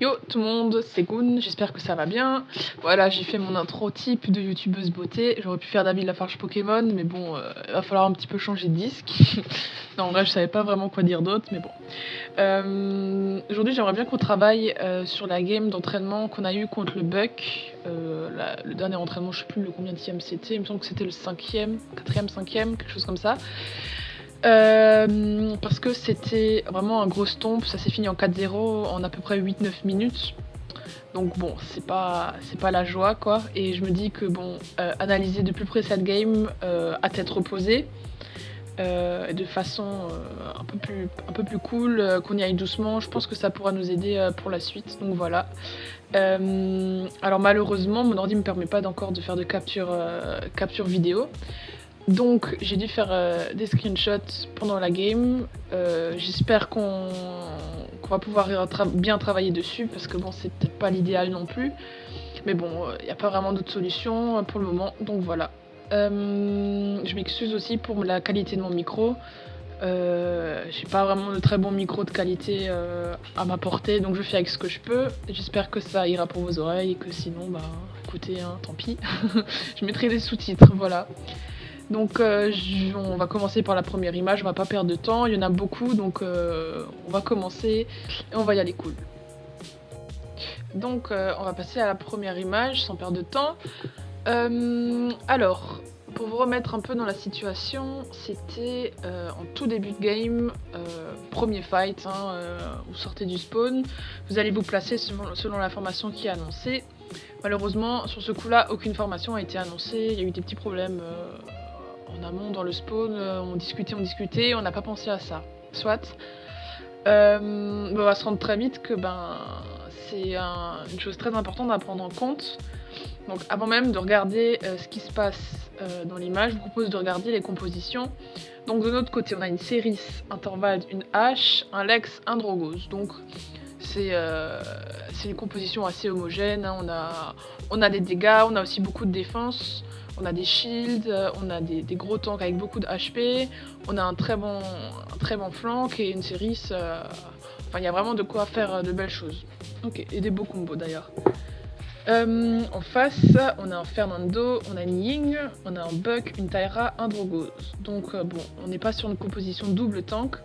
Yo tout le monde, c'est Goon, j'espère que ça va bien. Voilà, j'ai fait mon intro type de youtubeuse beauté. J'aurais pu faire David Lafarge Pokémon, mais bon, il va falloir un petit peu changer de disque. Non, en vrai, je savais pas vraiment quoi dire d'autre, mais bon. Aujourd'hui, j'aimerais bien qu'on travaille sur la game d'entraînement qu'on a eu contre le Buck. Le dernier entraînement, je sais plus le combienième c'était, il me semble que c'était le 5ème, 4ème, 5ème, quelque chose comme ça. Parce que c'était vraiment un gros stomp, ça s'est fini en 4-0 en à peu près 8-9 minutes. Donc bon, c'est pas la joie quoi. Et je me dis que bon, analyser de plus près cette game à tête reposée, de façon un peu plus cool, qu'on y aille doucement, je pense que ça pourra nous aider pour la suite. Donc voilà. Alors malheureusement, mon ordi me permet pas encore de faire de capture vidéo. Donc j'ai dû faire des screenshots pendant la game. J'espère qu'on va pouvoir bien travailler dessus parce que bon, c'est peut-être pas l'idéal non plus. Mais bon, il n'y a pas vraiment d'autre solution pour le moment, donc voilà. Je m'excuse aussi pour la qualité de mon micro. J'ai pas vraiment de très bon micro de qualité à m'apporter, donc je fais avec ce que je peux. J'espère que ça ira pour vos oreilles et que sinon, bah écoutez, hein, tant pis. Je mettrai des sous-titres, voilà. Donc on va commencer par la première image, on va pas perdre de temps, il y en a beaucoup, donc on va commencer et on va y aller cool. Donc on va passer à la première image sans perdre de temps. Alors, pour vous remettre un peu dans la situation, c'était en tout début de game, premier fight, hein, vous sortez du spawn, vous allez vous placer selon la formation qui est annoncée. Malheureusement, sur ce coup-là, aucune formation a été annoncée, il y a eu des petits problèmes en amont dans le spawn, on discutait, on n'a pas pensé à ça. Soit. On va se rendre très vite que c'est une chose très importante à prendre en compte. Donc avant même de regarder ce qui se passe dans l'image, je vous propose de regarder les compositions. Donc de notre côté, on a une Cerise, un Torvald, une Hache, un Lex, un Drogos. Donc c'est une composition assez homogène, hein. On a des dégâts, on a aussi beaucoup de défense. On a des shields, on a des gros tanks avec beaucoup de HP, on a un très bon flank et une série, enfin il y a vraiment de quoi faire de belles choses. Ok, et des beaux combos d'ailleurs. En face, on a un Fernando, on a une Ying, on a un Buck, une Tyra, un Drogos. Donc bon, on n'est pas sur une composition double tank,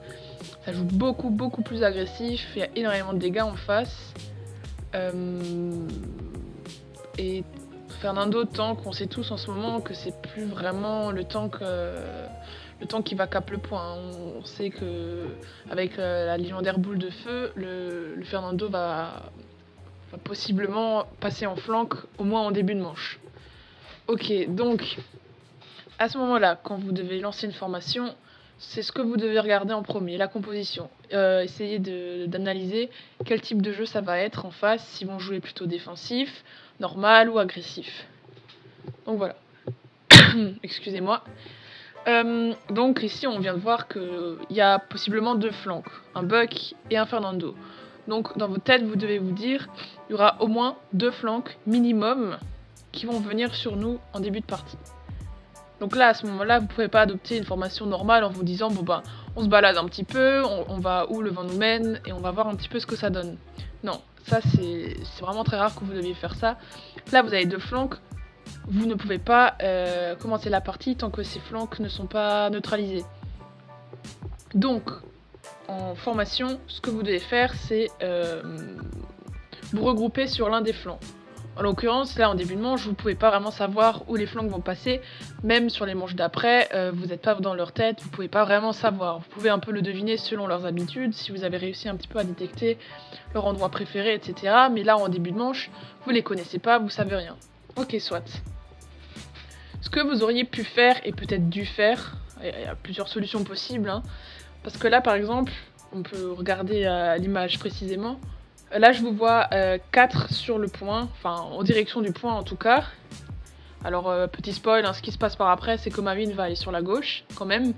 ça joue beaucoup plus agressif, il y a énormément de dégâts en face. Et Fernando tank, on sait tous en ce moment que c'est plus vraiment le tank qui va cap le point. On sait que avec la légendaire boule de feu, le Fernando va possiblement passer en flank au moins en début de manche. Ok, donc à ce moment-là, quand vous devez lancer une formation, c'est ce que vous devez regarder en premier, la composition. Essayez d'analyser quel type de jeu ça va être en face, s'ils vont jouer plutôt défensif, normal ou agressif. Donc voilà. Excusez-moi. Donc ici on vient de voir qu'il y a possiblement deux flancs, un Buck et un Fernando. Donc dans votre tête vous devez vous dire il y aura au moins deux flancs minimum qui vont venir sur nous en début de partie. Donc là à ce moment-là vous pouvez pas adopter une formation normale en vous disant bon ben on se balade un petit peu, on va où le vent nous mène et on va voir un petit peu ce que ça donne. Non, ça c'est vraiment très rare que vous deviez faire ça. Là vous avez deux flancs, vous ne pouvez pas commencer la partie tant que ces flancs ne sont pas neutralisés. Donc en formation, ce que vous devez faire c'est vous regrouper sur l'un des flancs. En l'occurrence, là en début de manche, vous ne pouvez pas vraiment savoir où les flancs vont passer, même sur les manches d'après, vous n'êtes pas dans leur tête, vous ne pouvez pas vraiment savoir. Vous pouvez un peu le deviner selon leurs habitudes, si vous avez réussi un petit peu à détecter leur endroit préféré, etc. Mais là en début de manche, vous les connaissez pas, vous savez rien. Ok, soit. Ce que vous auriez pu faire et peut-être dû faire, il y a plusieurs solutions possibles, hein, parce que là par exemple, on peut regarder l'image précisément. Là, je vous vois 4 sur le point, enfin en direction du point en tout cas. Alors, petit spoil, hein, ce qui se passe par après, c'est que Marine va aller sur la gauche quand même,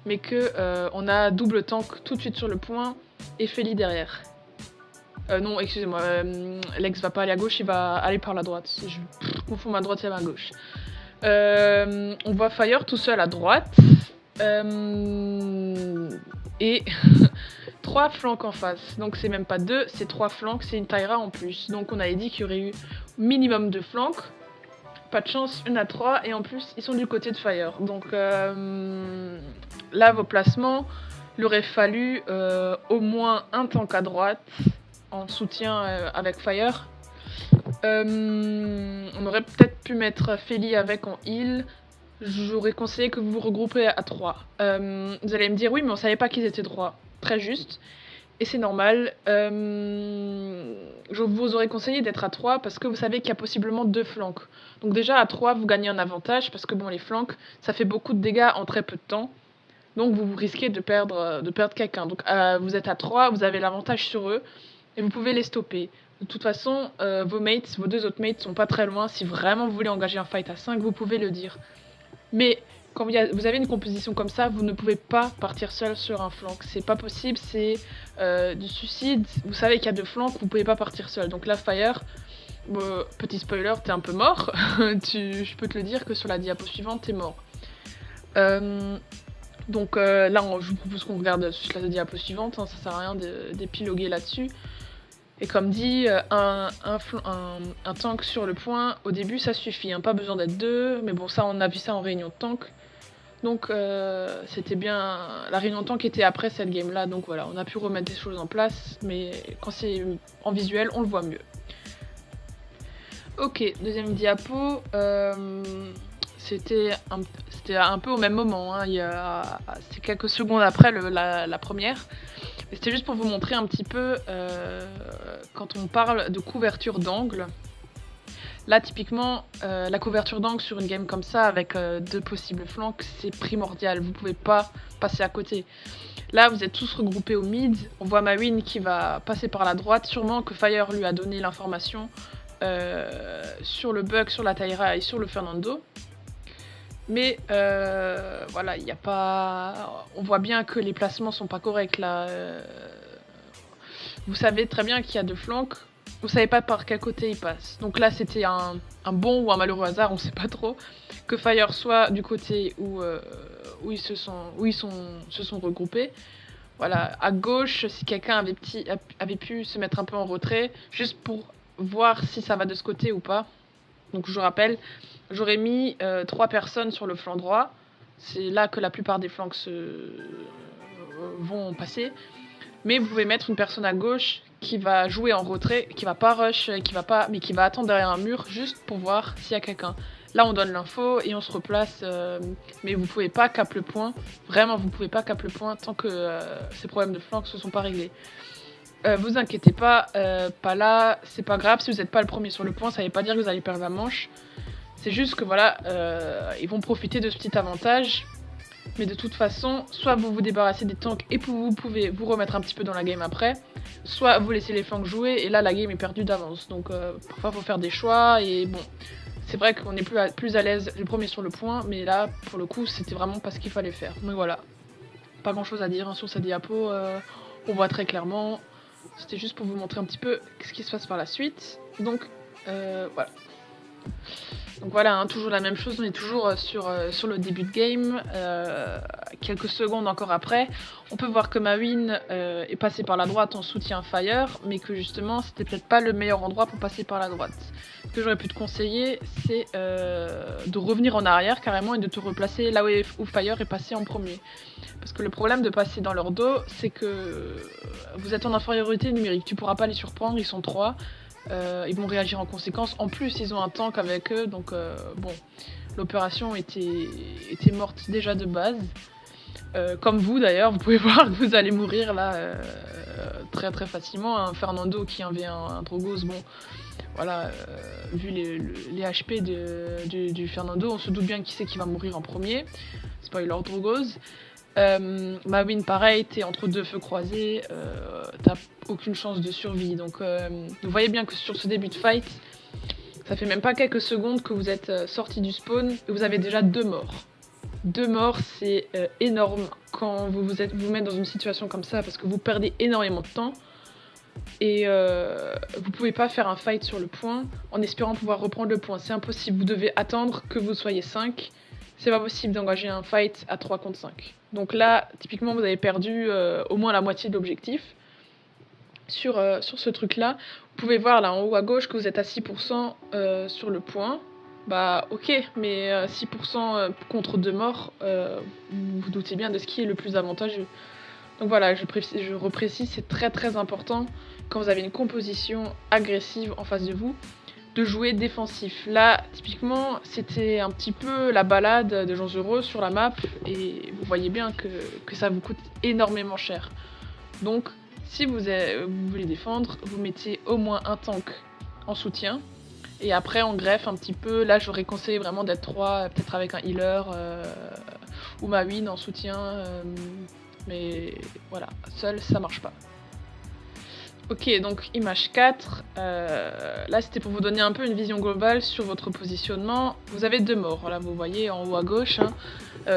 mais que on a double tank tout de suite sur le point et Feli derrière. Non, excusez-moi, Lex va pas aller à gauche, il va aller par la droite. Je confonds ma droite et ma gauche. On voit Fire tout seul à droite. Et 3 flancs en face. Donc c'est même pas 2, c'est 3 flancs, c'est une Tyra en plus. Donc on avait dit qu'il y aurait eu minimum 2 flancs. Pas de chance, une à 3, et en plus ils sont du côté de Fire. Donc là, vos placements, il aurait fallu au moins un tank à droite en soutien avec Fire. On aurait peut-être pu mettre Feli avec en heal. J'aurais conseillé que vous vous regroupez à 3. Vous allez me dire oui, mais on savait pas qu'ils étaient droits. Très juste. Et c'est normal. Je vous aurais conseillé d'être à 3 parce que vous savez qu'il y a possiblement 2 flancs. Donc déjà à 3, vous gagnez un avantage parce que bon, les flancs, ça fait beaucoup de dégâts en très peu de temps. Donc vous risquez de perdre quelqu'un. Donc vous êtes à 3, vous avez l'avantage sur eux et vous pouvez les stopper. De toute façon, vos 2 autres mates sont pas très loin. Si vraiment vous voulez engager un fight à 5, vous pouvez le dire. Mais quand vous avez une composition comme ça, vous ne pouvez pas partir seul sur un flanc. C'est pas possible, c'est du suicide. Vous savez qu'il y a 2 flancs, vous pouvez pas partir seul. Donc là, Fire, petit spoiler, t'es un peu mort. Je peux te le dire que sur la diapo suivante, t'es mort. Donc là, je vous propose qu'on regarde juste la diapo suivante, hein, ça sert à rien d'épiloguer là-dessus. Et comme dit, un tank sur le point, au début ça suffit, hein, pas besoin d'être 2, mais bon ça on a vu ça en réunion de tank. Donc c'était bien, la réunion de tank était après cette game là, donc voilà, on a pu remettre des choses en place, mais quand c'est en visuel on le voit mieux. Ok, deuxième diapo, c'était un peu au même moment, hein, c'est quelques secondes après la première. C'était juste pour vous montrer un petit peu quand on parle de couverture d'angle. Là, typiquement, la couverture d'angle sur une game comme ça, avec 2 possibles flancs, c'est primordial. Vous pouvez pas passer à côté. Là, vous êtes tous regroupés au mid. On voit Mawin qui va passer par la droite. Sûrement que Fire lui a donné l'information sur le bug, sur la Tyra et sur le Fernando. Mais voilà, il n'y a pas. On voit bien que les placements sont pas corrects là. Vous savez très bien qu'il y a 2 flancs. Vous savez pas par quel côté ils passent. Donc là, c'était un bon ou un malheureux hasard, on sait pas trop. Que Fire soit du côté où ils se sont regroupés. Voilà, à gauche, si quelqu'un avait pu se mettre un peu en retrait, juste pour voir si ça va de ce côté ou pas. Donc je rappelle, j'aurais mis 3 personnes sur le flanc droit. C'est là que la plupart des flancs vont passer. Mais vous pouvez mettre une personne à gauche qui va jouer en retrait, qui va pas rush, mais qui va attendre derrière un mur juste pour voir s'il y a quelqu'un. Là on donne l'info et on se replace, mais vous pouvez pas cap le point. Vraiment, vous pouvez pas cap le point tant que ces problèmes de flanc ne se sont pas réglés. Vous inquiétez pas, pas là, c'est pas grave. Si vous n'êtes pas le premier sur le point, ça veut pas dire que vous allez perdre la manche. C'est juste que voilà, ils vont profiter de ce petit avantage. Mais de toute façon, soit vous vous débarrassez des tanks et vous pouvez vous remettre un petit peu dans la game après, soit vous laissez les flancs jouer et là la game est perdue d'avance. Donc parfois il faut faire des choix et bon, c'est vrai qu'on est plus à l'aise le premier sur le point, mais là pour le coup c'était vraiment pas ce qu'il fallait faire. Mais voilà, pas grand chose à dire hein, sur cette diapo, on voit très clairement. C'était juste pour vous montrer un petit peu ce qui se passe par la suite. Donc voilà. Donc voilà, hein, toujours la même chose, on est toujours sur le début de game, quelques secondes encore après. On peut voir que Mawin est passé par la droite en soutien Fire, mais que justement c'était peut-être pas le meilleur endroit pour passer par la droite. Ce que j'aurais pu te conseiller, c'est de revenir en arrière carrément et de te replacer là où Fire est passé en premier. Parce que le problème de passer dans leur dos, c'est que vous êtes en infériorité numérique, tu pourras pas les surprendre, ils sont 3. Ils vont réagir en conséquence. En plus, ils ont un tank avec eux, donc bon, l'opération était morte déjà de base. Comme vous d'ailleurs, vous pouvez voir que vous allez mourir là très très facilement. Un Fernando qui avait un Drogos, bon, voilà, vu les HP du Fernando, on se doute bien qui c'est qui va mourir en premier. Spoiler Drogos. Mawin pareil, t'es entre 2 feux croisés, t'as aucune chance de survie. Donc vous voyez bien que sur ce début de fight, ça fait même pas quelques secondes que vous êtes sorti du spawn et vous avez déjà 2 morts. 2 morts, c'est énorme quand vous mettez dans une situation comme ça parce que vous perdez énormément de temps et vous pouvez pas faire un fight sur le point en espérant pouvoir reprendre le point. C'est impossible, vous devez attendre que vous soyez 5 c'est pas possible d'engager un fight à 3 contre 5. Donc là, typiquement, vous avez perdu au moins la moitié de l'objectif. Sur ce truc-là, vous pouvez voir là en haut à gauche que vous êtes à 6% sur le point. Bah ok, mais 6% contre 2 morts, vous vous doutez bien de ce qui est le plus avantageux. Donc voilà, je reprécise, c'est très très important quand vous avez une composition agressive en face de vous, de jouer défensif. Là, typiquement, c'était un petit peu la balade de gens heureux sur la map, et vous voyez bien que ça vous coûte énormément cher. Donc, si vous voulez défendre, vous mettez au moins un tank en soutien, et après on greffe un petit peu. Là, j'aurais conseillé vraiment d'être 3, peut-être avec un healer ou ma win en soutien, mais voilà, seul ça marche pas. Ok, donc image 4, là c'était pour vous donner un peu une vision globale sur votre positionnement. Vous avez 2 morts, là vous voyez en haut à gauche, hein.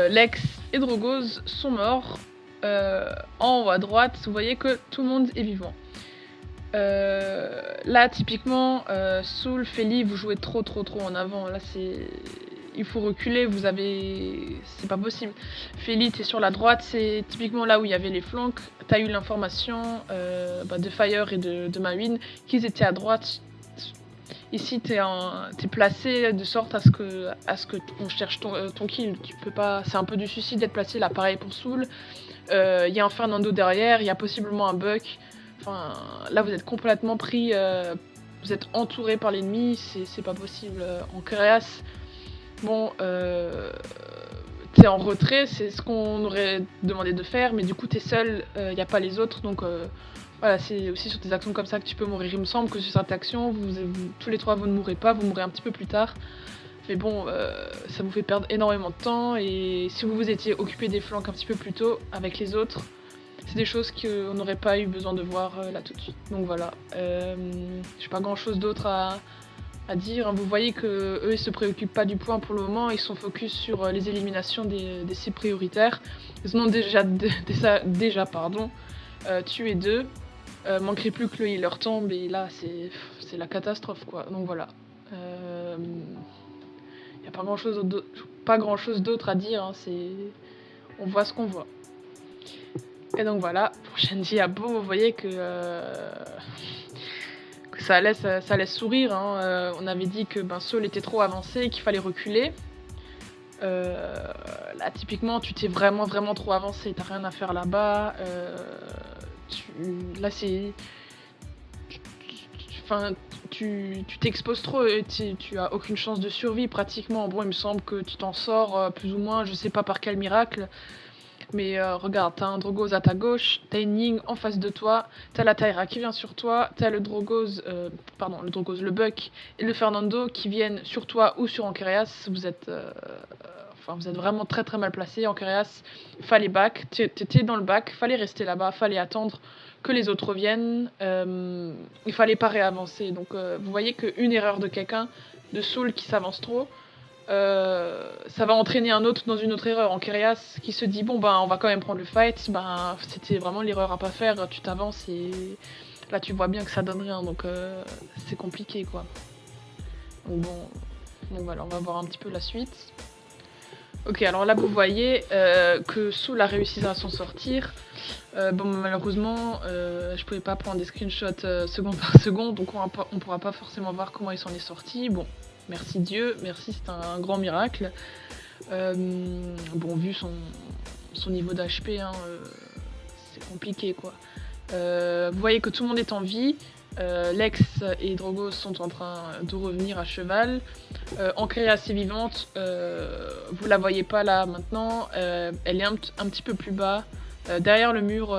Lex et Drogoz sont morts. En haut à droite, vous voyez que tout le monde est vivant. Là typiquement, Soul, Feli, vous jouez trop en avant, là il faut reculer, c'est pas possible. Feli, t'es sur la droite, c'est typiquement là où il y avait les flancs. T'as eu l'information de Fire et de Mawin qu'ils étaient à droite. Ici, t'es placé de sorte à ce que on cherche ton kill. Tu peux pas, c'est un peu du suicide d'être placé là. Pareil pour Soul. Il y a un Fernando derrière, il y a possiblement un Buck. Enfin, là, vous êtes complètement pris. Vous êtes entouré par l'ennemi, c'est pas possible. En Kereas, bon, t'es en retrait, c'est ce qu'on aurait demandé de faire, mais du coup t'es seul, y a pas les autres, donc voilà, c'est aussi sur des actions comme ça que tu peux mourir. Il me semble que sur cette action, tous les trois vous ne mourrez pas, vous mourrez un petit peu plus tard, mais bon, ça vous fait perdre énormément de temps, et si vous vous étiez occupé des flancs un petit peu plus tôt avec les autres, c'est des choses qu'on n'aurait pas eu besoin de voir là tout de suite. Donc voilà, j'ai pas grand chose d'autre à dire. Vous voyez que eux ils se préoccupent pas du point pour le moment, ils sont focus sur les éliminations des cibles prioritaires. Ils en ont déjà tué 2. Manquerait plus que le healer tombe, et là c'est la catastrophe quoi. Donc voilà. Y a pas grand chose d'autre à dire, hein. On voit ce qu'on voit. Et donc voilà, prochaine diapo, vous voyez que ça laisse sourire, hein. On avait dit que Soul était trop avancé, qu'il fallait reculer. Là typiquement tu t'es vraiment trop avancé, t'as rien à faire là-bas. Là c'est... Tu t'exposes trop, et tu as aucune chance de survie pratiquement. Bon, il me semble que tu t'en sors plus ou moins, je sais pas par quel miracle. Mais regarde, t'as un Drogoz à ta gauche, t'as une Ying en face de toi, t'as la Tyra qui vient sur toi, t'as le Buck et le Fernando qui viennent sur toi ou sur Ankerias. Vous êtes vraiment très mal placé. Ankerias, fallait back, t'étais dans le back, fallait rester là-bas, fallait attendre que les autres reviennent, il fallait pas réavancer. Donc vous voyez qu'une erreur de quelqu'un, de Soul qui s'avance trop, ça va entraîner un autre dans une autre erreur. Ankerias qui se dit bon on va quand même prendre le fight, c'était vraiment l'erreur à pas faire, tu t'avances et là tu vois bien que ça donne rien, donc c'est compliqué quoi. Donc voilà, on va voir un petit peu la suite. Ok, alors là vous voyez que Soul a réussi à s'en sortir. Malheureusement je pouvais pas prendre des screenshots seconde par seconde, donc on pourra pas forcément voir comment il s'en est sorti. Bon, merci Dieu, merci, c'est un grand miracle. Vu son niveau d'HP, hein, c'est compliqué quoi. Vous voyez que tout le monde est en vie. Lex et Drogoz sont en train de revenir à cheval. Ankerias est vivante, vous la voyez pas là maintenant, elle est un petit peu plus bas, derrière le mur,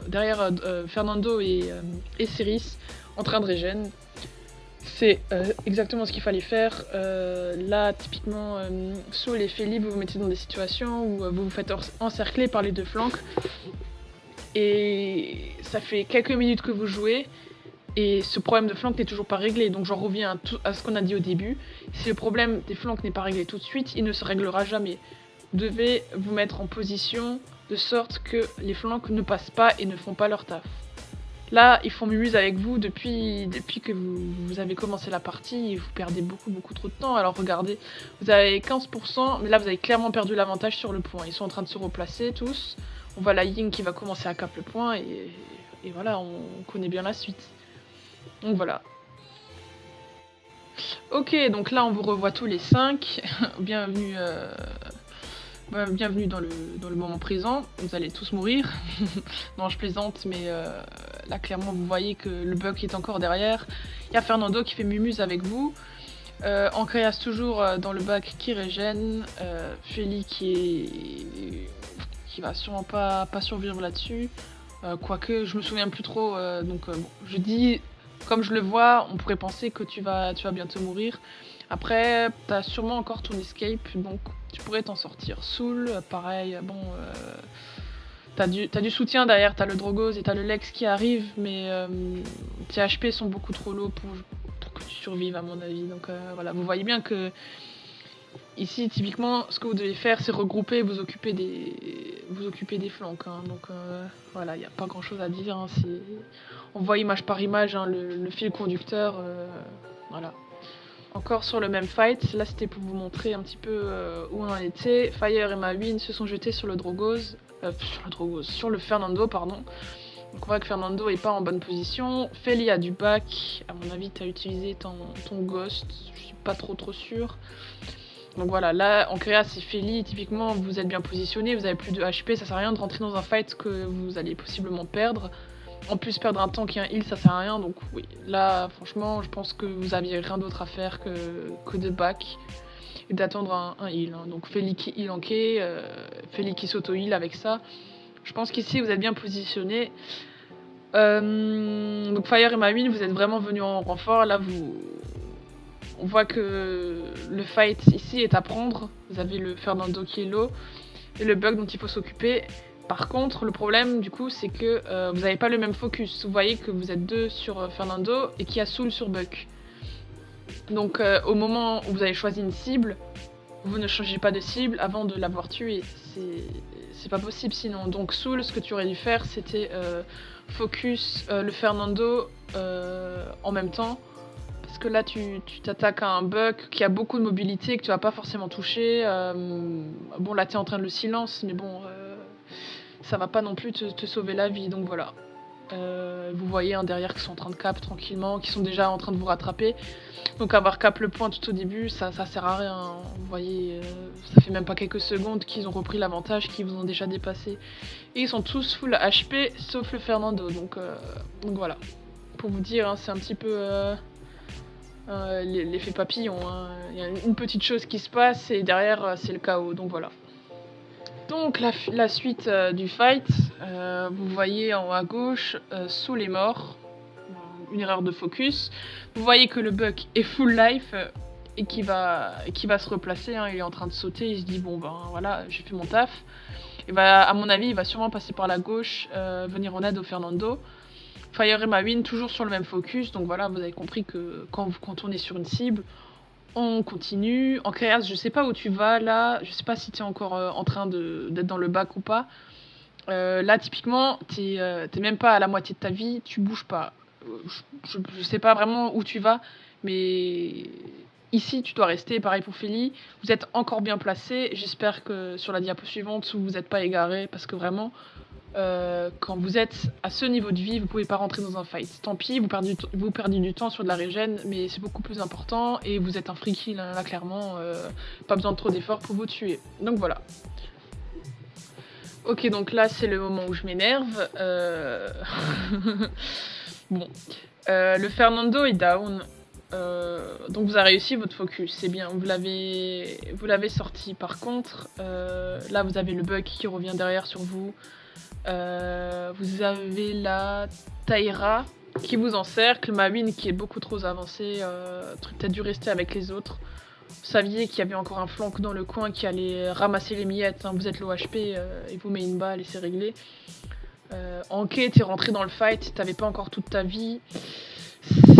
derrière Fernando et Ceris, en train de régène. C'est exactement ce qu'il fallait faire. Là, typiquement, Soul et Feli, vous vous mettez dans des situations où vous vous faites encercler par les deux flancs. Et ça fait quelques minutes que vous jouez, et ce problème de flank n'est toujours pas réglé. Donc j'en reviens à ce qu'on a dit au début. Si le problème des flanks n'est pas réglé tout de suite, il ne se réglera jamais. Vous devez vous mettre en position de sorte que les flanks ne passent pas et ne font pas leur taf. Là, ils font mumuse avec vous depuis que vous avez commencé la partie et vous perdez beaucoup trop de temps. Alors regardez, vous avez 15%, mais là vous avez clairement perdu l'avantage sur le point. Ils sont en train de se replacer tous. On voit la Ying qui va commencer à cap le point et voilà, on connaît bien la suite. Donc voilà. Ok, donc là on vous revoit tous les 5. Bienvenue, bienvenue dans le moment présent. Vous allez tous mourir. Non, je plaisante, mais là clairement vous voyez que le bug est encore derrière. Il y a Fernando qui fait mumuse avec vous. Ancreas toujours dans le bac qui régène. Feli qui va sûrement pas survivre là-dessus. Quoique je me souviens plus trop, donc je dis comme je le vois, on pourrait penser que tu vas bientôt mourir. Après, t'as sûrement encore ton escape, donc tu pourrais t'en sortir. Soul, pareil, bon, t'as du soutien derrière, t'as le Drogos et t'as le Lex qui arrive, mais tes HP sont beaucoup trop low pour que tu survives à mon avis. Donc voilà, vous voyez bien que ici, typiquement, ce que vous devez faire, c'est regrouper, vous occuper des flancs. Hein. Donc voilà, il n'y a pas grand chose à dire. Hein. On voit image par image hein, le fil conducteur. Voilà. Encore sur le même fight, là c'était pour vous montrer un petit peu où on en était. Fire et Mawin se sont jetés sur le Drogos, sur le Fernando, pardon. Donc on voit que Fernando est pas en bonne position. Feli a du back, à mon avis tu as utilisé ton Ghost, je suis pas trop sûre. Donc voilà, là en créa c'est Feli, typiquement vous êtes bien positionné, vous avez plus de HP, ça sert à rien de rentrer dans un fight que vous allez possiblement perdre. En plus, perdre un tank et un heal, ça sert à rien. Donc oui, là, franchement, je pense que vous aviez rien d'autre à faire que de back et d'attendre un heal. Hein. Donc Feli qui heal en quai, Feli qui s'auto-heal avec ça. Je pense qu'ici, vous êtes bien positionné. Donc Fire et Mawin, vous êtes vraiment venus en renfort. Là, on voit que le fight ici est à prendre. Vous avez le Fernando qui est low et le bug dont il faut s'occuper. Par contre, le problème du coup, c'est que vous n'avez pas le même focus. Vous voyez que vous êtes deux sur Fernando et qu'il y a Soul sur Buck. Donc au moment où vous avez choisi une cible, vous ne changez pas de cible avant de l'avoir tué. C'est pas possible sinon. Donc Soul, ce que tu aurais dû faire, c'était focus le Fernando en même temps. Parce que là, tu t'attaques à un Buck qui a beaucoup de mobilité, que tu vas pas forcément toucher. Bon, là, tu es en train de le silence, mais bon... ça va pas non plus te sauver la vie, donc voilà. Vous voyez hein, derrière qu'ils sont en train de cap tranquillement, qu'ils sont déjà en train de vous rattraper. Donc avoir cap le point tout au début, ça sert à rien. Hein. Vous voyez, ça fait même pas quelques secondes qu'ils ont repris l'avantage, qu'ils vous ont déjà dépassé. Et ils sont tous full HP, sauf le Fernando, donc voilà. Pour vous dire, hein, c'est un petit peu l'effet papillon. Hein. Il y a une petite chose qui se passe et derrière c'est le chaos, donc voilà. Donc la suite du fight, vous voyez en haut à gauche, Soul est mort, une erreur de focus. Vous voyez que le Buck est full life et qui va se replacer, hein, il est en train de sauter, il se dit bon ben voilà, j'ai fait mon taf. Et bah, à mon avis, il va sûrement passer par la gauche, venir en aide au Fernando. Fire et Mawin toujours sur le même focus, donc voilà, vous avez compris que quand on est sur une cible, on continue. En créas, je sais pas où tu vas là, je sais pas si tu es encore en train d'être dans le bac ou pas. Là, typiquement, t'es même pas à la moitié de ta vie, tu bouges pas. Je sais pas vraiment où tu vas, mais ici, tu dois rester. Pareil pour Feli. Vous êtes encore bien placé. J'espère que sur la diapo suivante, vous n'êtes pas égaré, parce que vraiment, quand vous êtes à ce niveau de vie, vous pouvez pas rentrer dans un fight. Tant pis, vous perdez du temps sur de la régène, mais c'est beaucoup plus important et vous êtes un free kill là clairement, pas besoin de trop d'efforts pour vous tuer. Donc voilà. Ok, donc là c'est le moment où je m'énerve. Bon, le Fernando est down. Donc vous avez réussi votre focus, c'est bien, vous l'avez sorti. Par contre, là vous avez le bug qui revient derrière sur vous. Vous avez la Taïra qui vous encercle, Mawin qui est beaucoup trop avancé, peut-être dû rester avec les autres. Vous saviez qu'il y avait encore un flanc dans le coin qui allait ramasser les miettes, hein. Vous êtes low HP, il vous met une balle et c'est réglé. Anke, t'es rentré dans le fight, t'avais pas encore toute ta vie.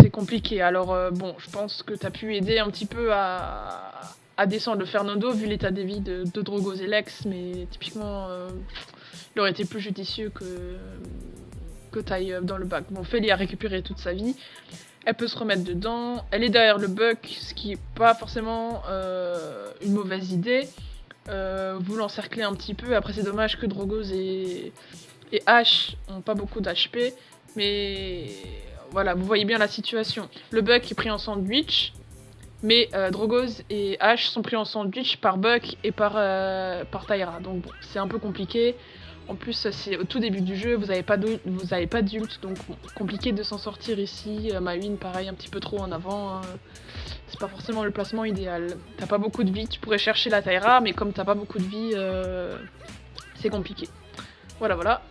C'est compliqué, alors bon, je pense que t'as pu aider un petit peu à descendre le Fernando vu l'état des vies de Drogos et Lex, mais typiquement il aurait été plus judicieux que t'ailles dans le bac. Bon, Feli a récupéré toute sa vie. Elle peut se remettre dedans. Elle est derrière le buck, ce qui est pas forcément une mauvaise idée. Vous l'encerclez un petit peu. Après, c'est dommage que Drogos et Ash ont pas beaucoup d'HP. Mais voilà, vous voyez bien la situation. Le buck est pris en sandwich. Mais Drogos et Ash sont pris en sandwich par Buck et par Taira. Donc bon, c'est un peu compliqué. En plus, c'est au tout début du jeu, vous n'avez pas d'ult, donc bon, compliqué de s'en sortir ici. Mawin, pareil, un petit peu trop en avant. Hein. C'est pas forcément le placement idéal. T'as pas beaucoup de vie, tu pourrais chercher la Taira, mais comme t'as pas beaucoup de vie, c'est compliqué. Voilà.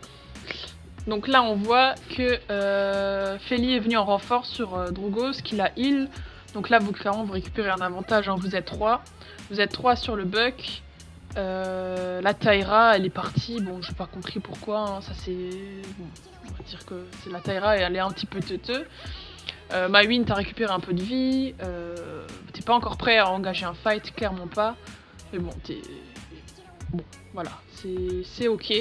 Donc là, on voit que Feli est venu en renfort sur Drogos, qui la heal. Donc là, clairement, vous récupérez un avantage, hein. Vous êtes 3. Vous êtes 3 sur le buck. La Taira, elle est partie. Bon, j'ai pas compris pourquoi. Hein. Ça, c'est... Bon, on va dire que c'est la Taira et elle est un petit peu teuteux. Mawin, t'as récupéré un peu de vie. T'es pas encore prêt à engager un fight, clairement pas. Mais bon, bon, voilà. C'est ok.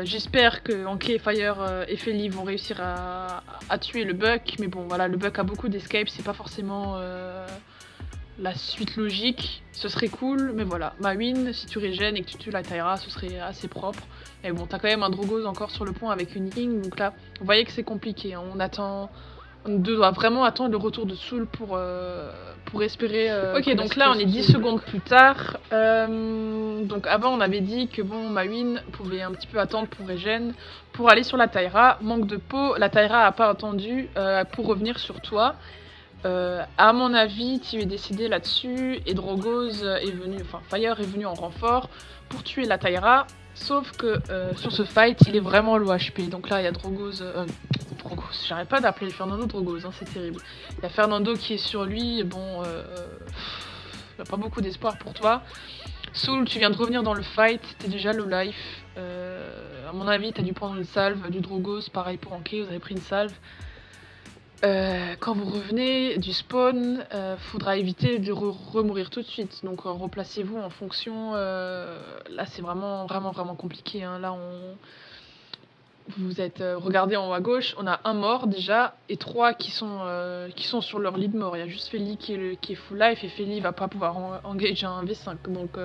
J'espère que Anki, Fire et Feli vont réussir à tuer le buck, mais bon voilà, le buck a beaucoup d'escape, c'est pas forcément la suite logique, ce serait cool, mais voilà. Mawin, si tu régènes et que tu tues la Taira, ce serait assez propre. Et bon, t'as quand même un Drogos encore sur le pont avec une Ying, donc là, vous voyez que c'est compliqué, hein. On doit vraiment attendre le retour de Soul pour espérer... Ok, donc là on est 10 secondes plus tard. Donc avant on avait dit que bon, Mawin pouvait un petit peu attendre pour régène, pour aller sur la Taira. Manque de peau, la Taira a pas attendu pour revenir sur toi. À mon avis, tu es décidé là-dessus et Drogos est venu, enfin Fire est venu en renfort pour tuer la Taira. Sauf que sur ce fight, il est vraiment low HP. Donc là, il y a Drogos, j'arrête pas d'appeler Fernando Drogos, hein, c'est terrible. Il y a Fernando qui est sur lui, bon, il n'y a pas beaucoup d'espoir pour toi. Soul, tu viens de revenir dans le fight, t'es déjà low life. À mon avis, t'as dû prendre une salve du Drogos, pareil pour Anki, vous avez pris une salve. Quand vous revenez du spawn, faudra éviter de remourir tout de suite. Donc replacez-vous en fonction. Là, c'est vraiment compliqué. Hein. Là, vous êtes regardez en haut à gauche, on a un mort déjà et 3 qui sont sur leur lit de mort. Il y a juste Feli qui est full life et Feli va pas pouvoir engager un V5. Donc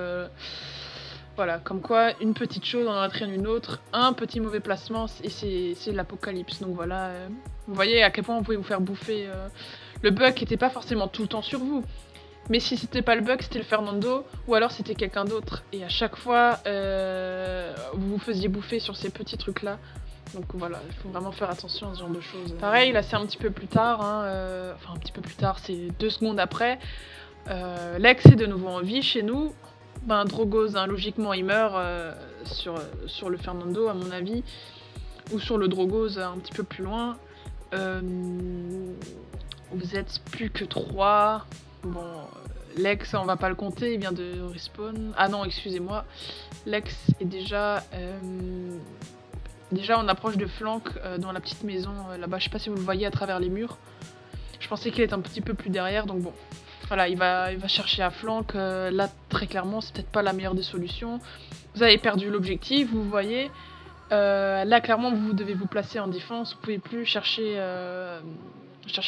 voilà, comme quoi une petite chose en entraîne une autre, un petit mauvais placement et c'est l'apocalypse. Donc voilà, vous voyez à quel point vous pouvez vous faire bouffer. Le buck était pas forcément tout le temps sur vous, mais si c'était pas le buck, c'était le Fernando ou alors c'était quelqu'un d'autre. Et à chaque fois, vous vous faisiez bouffer sur ces petits trucs là. Donc voilà, il faut vraiment faire attention à ce genre de choses. Pareil, là c'est un petit peu plus tard, hein, enfin un petit peu plus tard, c'est 2 secondes après. Lex est de nouveau en vie chez nous. Ben, Drogos, hein, logiquement, il meurt sur le Fernando, à mon avis, ou sur le Drogos un petit peu plus loin. Vous êtes plus que 3. Bon, Lex, on va pas le compter, il vient de respawn. Ah non, excusez-moi. Lex est déjà on approche de flank dans la petite maison là-bas. Je sais pas si vous le voyez à travers les murs. Je pensais qu'il était un petit peu plus derrière, donc bon. Voilà, il va chercher à flank. Là, très clairement, c'est peut-être pas la meilleure des solutions. Vous avez perdu l'objectif, vous voyez. Là, clairement, vous devez vous placer en défense. Vous pouvez plus chercher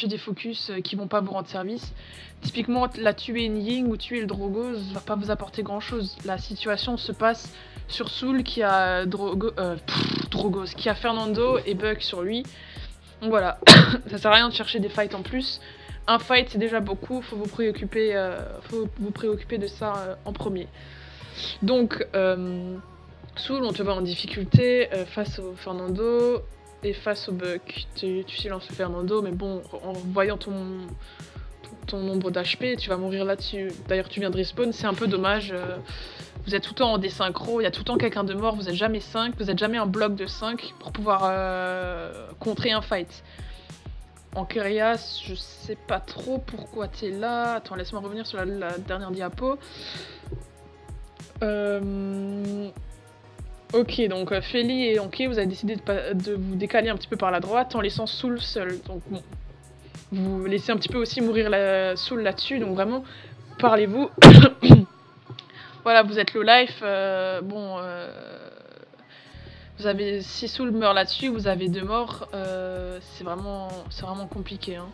des focus qui vont pas vous rendre service. Typiquement, la tuer une Ying ou tuer le Drogos va pas vous apporter grand-chose. La situation se passe sur Soul qui a Drogos, qui a Fernando et Buck sur lui. Donc voilà, ça sert à rien de chercher des fights en plus. Un fight c'est déjà beaucoup, faut vous préoccuper de ça en premier. Donc Soul, on te voit en difficulté face au Fernando et face au Buck. Tu silences le Fernando, mais bon, en voyant ton nombre d'HP, tu vas mourir là-dessus. D'ailleurs, tu viens de respawn, c'est un peu dommage. Vous êtes tout le temps en désynchro, il y a tout le temps quelqu'un de mort, vous êtes jamais 5, vous êtes jamais un bloc de 5 pour pouvoir contrer un fight. En Kerias, je sais pas trop pourquoi t'es là. Attends, laisse-moi revenir sur la dernière diapo. Ok, donc Feli et Anki, vous avez décidé de vous décaler un petit peu par la droite en laissant Soul seul. Donc bon, vous laissez un petit peu aussi mourir la Soul là-dessus, donc vraiment, parlez-vous. Voilà, vous êtes low life, vous Si Soul meurt là-dessus, vous avez 2 morts, c'est vraiment compliqué, hein.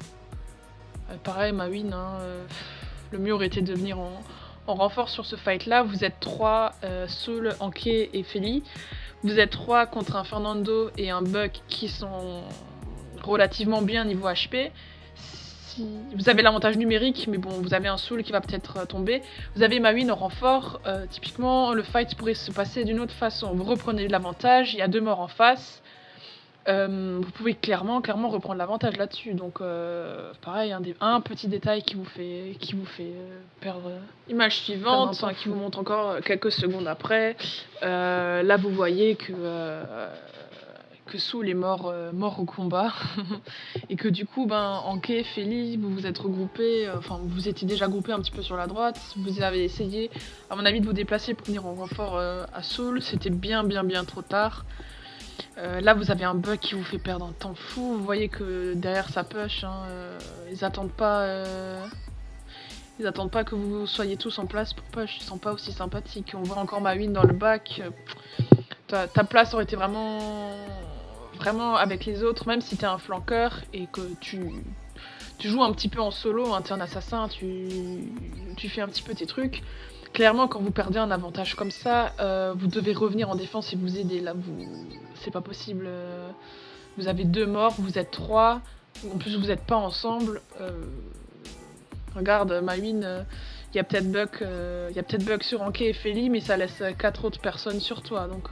Pareil, Mawin, hein, le mieux aurait été de venir en renfort sur ce fight-là. Vous êtes 3, Soul, Anké et Feli. Vous êtes 3 contre un Fernando et un Buck qui sont relativement bien niveau HP. Vous avez l'avantage numérique, mais bon, vous avez un Soul qui va peut-être tomber. Vous avez Mawin en renfort. Typiquement, le fight pourrait se passer d'une autre façon. Vous reprenez l'avantage, il y a 2 morts en face. Vous pouvez clairement reprendre l'avantage là-dessus. Donc, pareil, un petit détail qui vous fait perdre. Image suivante, qui vous montre encore quelques secondes après. Là, vous voyez que Soul est mort au combat et que du coup, Anké, Feli, vous vous êtes regroupés, vous étiez déjà groupés un petit peu sur la droite. Vous avez essayé, à mon avis, de vous déplacer pour venir en renfort à Soul. C'était bien trop tard. Là, vous avez un Buck qui vous fait perdre un temps fou. Vous voyez que derrière sa push, ils attendent pas que vous soyez tous en place pour push. Ils sont pas aussi sympathiques. On voit encore Mawin dans le back. Ta place aurait été vraiment avec les autres, même si t'es un flanqueur et que tu joues un petit peu en solo, hein, t'es un assassin, tu fais un petit peu tes trucs. Clairement, quand vous perdez un avantage comme ça, vous devez revenir en défense et vous aider. Là, c'est pas possible. Vous avez 2 morts, vous êtes 3. En plus, vous n'êtes pas ensemble. Regarde, Mawin, il y a peut-être Buck sur Anké et Feli, mais ça laisse 4 autres personnes sur toi. Donc,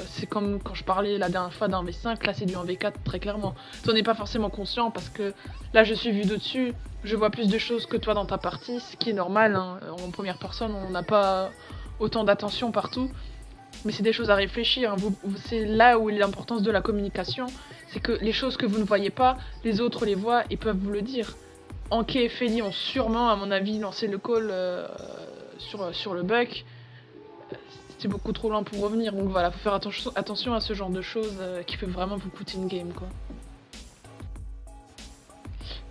c'est comme quand je parlais la dernière fois d'un V5, là c'est du 1v4 très clairement. T'en es pas forcément conscient parce que là je suis vue de dessus. Je vois plus de choses que toi dans ta partie, ce qui est normal, hein. En première personne, on n'a pas autant d'attention partout. Mais c'est des choses à réfléchir, hein. C'est là où est l'importance de la communication. C'est que les choses que vous ne voyez pas, les autres les voient et peuvent vous le dire. Anké et Feli ont sûrement, à mon avis, lancé le call sur le Buck. C'était beaucoup trop loin pour revenir. Donc voilà, faut faire attention à ce genre de choses qui peut vraiment vous coûter une game, quoi.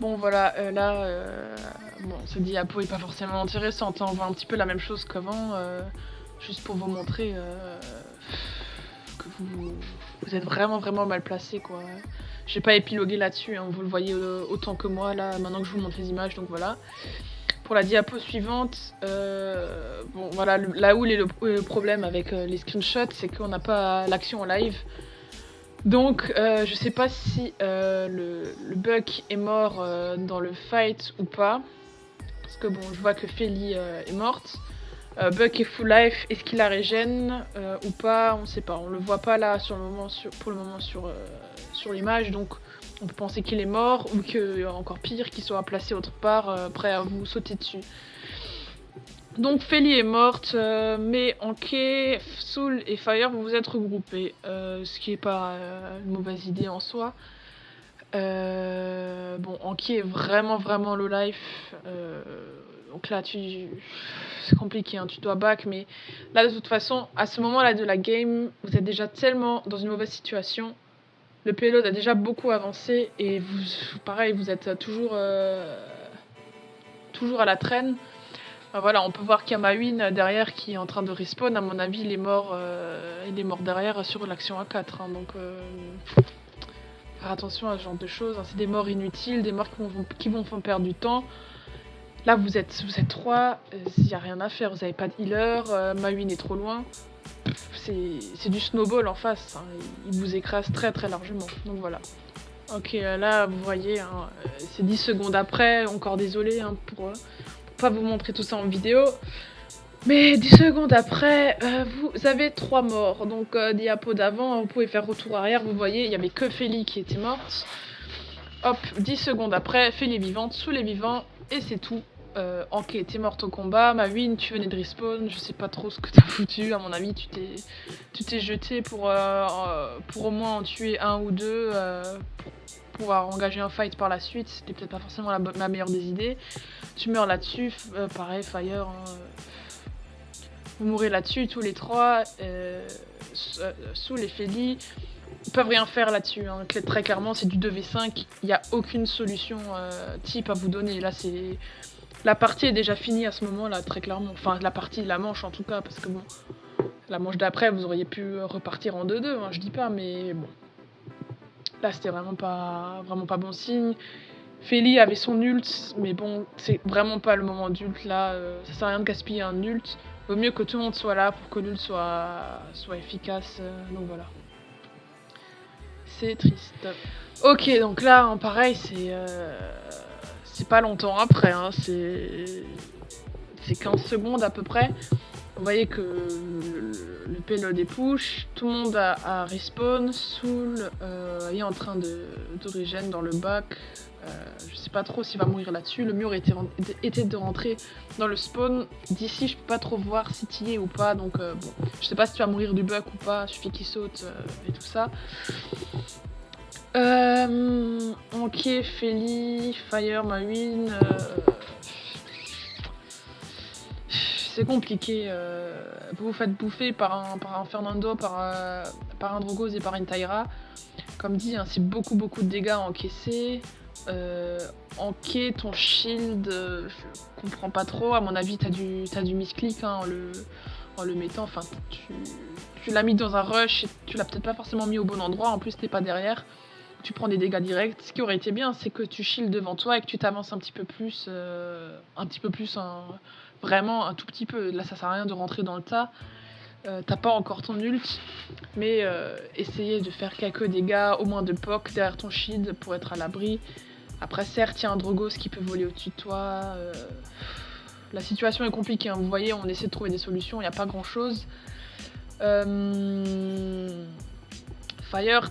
Bon voilà, cette diapo est pas forcément intéressante, hein. On voit un petit peu la même chose qu'avant, juste pour vous montrer que vous êtes vraiment mal placé, quoi. J'ai pas épilogué là-dessus, hein. Vous le voyez autant que moi là, maintenant que je vous montre les images, donc voilà. Pour la diapo suivante, voilà, là où est le problème avec les screenshots, c'est qu'on n'a pas l'action en live. Donc, je sais pas si le Buck est mort dans le fight ou pas. Parce que bon, je vois que Feli est morte. Buck est full life. Est-ce qu'il la régène ou pas? On sait pas. On le voit pas là pour le moment sur l'image. Donc, on peut penser qu'il est mort ou que, encore pire, qu'il soit placé autre part, prêt à vous sauter dessus. Donc Feli est morte, mais Anké, Soul et Fire vous vous êtes regroupés, ce qui est pas une mauvaise idée en soi. Bon, Anké est vraiment low life, donc là c'est compliqué, hein, tu dois back, mais là de toute façon, à ce moment-là de la game, vous êtes déjà tellement dans une mauvaise situation. Le payload a déjà beaucoup avancé et pareil, vous êtes toujours à la traîne. Voilà, on peut voir qu'il y a Mawin derrière qui est en train de respawn. À mon avis, il est mort derrière sur l'action A4. Hein, donc, faire attention à ce genre de choses. Hein. C'est des morts inutiles, des morts qui vont faire perdre du temps. Là, vous êtes 3, il n'y a rien à faire. Vous n'avez pas de healer, Mawin est trop loin. C'est du snowball en face. Hein, il vous écrase très largement. Donc voilà. Ok, là, vous voyez, hein, c'est 10 secondes après. Encore désolé hein, pour pas vous montrer tout ça en vidéo, mais 10 secondes après, vous avez 3 morts. Donc diapo d'avant, vous pouvez faire retour arrière, vous voyez, il y avait que Feli qui était morte. Hop, 10 secondes après, Feli est vivante, Soul est vivant, et c'est tout. Anké était morte au combat, Mawin, tu venais de respawn, je sais pas trop ce que t'as foutu, à mon avis tu t'es jeté pour au moins en tuer 1 ou 2, pour pouvoir engager un fight par la suite. C'était peut-être pas forcément la meilleure des idées. Tu meurs là-dessus, pareil, Fire, hein, vous mourrez là-dessus tous les 3, Soul et Feli, ils peuvent rien faire là-dessus, hein. Très clairement c'est du 2v5, il n'y a aucune solution type à vous donner. Là c'est... La partie est déjà finie à ce moment-là, très clairement. Enfin, la manche en tout cas, parce que bon... La manche d'après, vous auriez pu repartir en 2-2, hein, je dis pas, mais bon. Là, c'était vraiment pas bon signe. Feli avait son ult, mais bon, c'est vraiment pas le moment d'ult là. Ça sert à rien de gaspiller un ult. Vaut mieux que tout le monde soit là pour que l'ult soit efficace. Donc voilà. C'est triste. Ok, donc là, en pareil, c'est pas longtemps après. Hein, c'est 15 secondes à peu près. Vous voyez que le payload est push, tout le monde a respawn, Soul est en train de regen dans le bac. Je sais pas trop s'il va mourir là-dessus. Le mur était de rentrer dans le spawn. D'ici, je peux pas trop voir si tu y es ou pas. Donc bon, je sais pas si tu vas mourir du bug ou pas. Il suffit qu'il saute et tout ça. Ok, Feli, Fire, Mawin. C'est compliqué. Vous vous faites bouffer par un Fernando, par un Drogos et par une Tyra. Comme dit, hein, c'est beaucoup de dégâts à encaisser. Enquai, ton shield, je comprends pas trop. À mon avis, t'as du misclick hein, en le mettant. Enfin, tu l'as mis dans un rush et tu l'as peut-être pas forcément mis au bon endroit. En plus, t'es pas derrière. Tu prends des dégâts directs. Ce qui aurait été bien, c'est que tu shield devant toi et que tu t'avances un petit peu plus. Vraiment un tout petit peu. Là, ça sert à rien de rentrer dans le tas. T'as pas encore ton ult, mais essayer de faire quelques dégâts, au moins de poke derrière ton shield pour être à l'abri. Après, certes, il y a un Drogos qui peut voler au-dessus de toi. La situation est compliquée, hein. Vous voyez, on essaie de trouver des solutions, il n'y a pas grand-chose. Fire,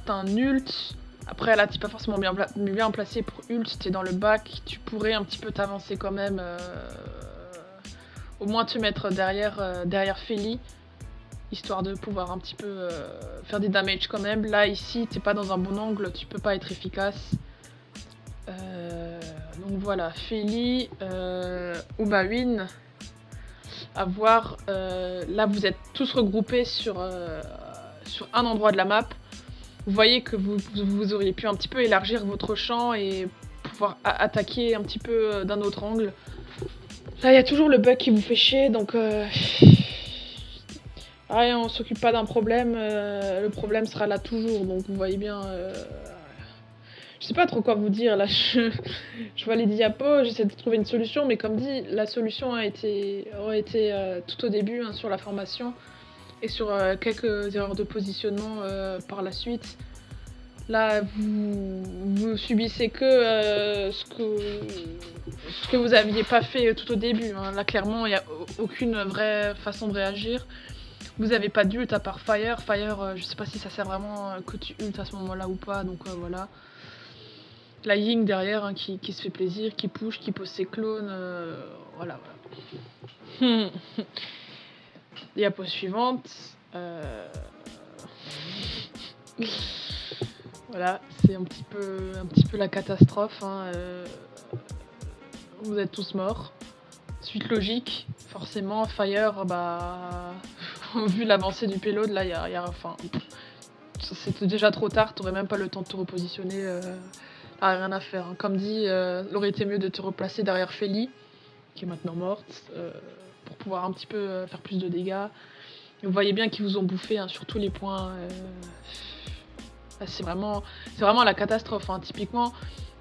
t'as un ult. Après, là, t'es pas forcément bien placé pour ult. T'es dans le bac, tu pourrais un petit peu t'avancer quand même. Au moins te mettre derrière Feli. Histoire de pouvoir un petit peu faire des damages quand même. Là, ici, t'es pas dans un bon angle, tu peux pas être efficace. Donc voilà, Feli ou Mawin. À voir. Là, vous êtes tous regroupés sur un endroit de la map. Vous voyez que vous auriez pu un petit peu élargir votre champ et pouvoir attaquer un petit peu d'un autre angle. Là, il y a toujours le bug qui vous fait chier, donc... Ah, on s'occupe pas d'un problème, le problème sera là toujours, donc vous voyez bien... Je sais pas trop quoi vous dire, là, je vois les diapos, j'essaie de trouver une solution, mais comme dit, la solution aurait été tout au début hein, sur la formation, et sur quelques erreurs de positionnement par la suite. Là, vous subissez que ce que vous aviez pas fait tout au début, hein. Là, clairement, il n'y a aucune vraie façon de réagir. Vous avez pas d'ult à part Fire. Fire, je sais pas si ça sert vraiment que tu ult à ce moment-là ou pas, donc voilà. La Ying derrière hein, qui se fait plaisir, qui push, qui pose ses clones, voilà. Diapo suivante. Voilà, c'est un petit peu la catastrophe. Hein, vous êtes tous morts. Suite logique, forcément, Fire, bah... vu l'avancée du payload, là, enfin... C'était déjà trop tard, t'aurais même pas le temps de te repositionner. Rien à faire. Hein. Comme dit, il aurait été mieux de te replacer derrière Feli, qui est maintenant morte, pour pouvoir un petit peu faire plus de dégâts. Et vous voyez bien qu'ils vous ont bouffé hein, sur tous les points. C'est vraiment la catastrophe. Hein. Typiquement,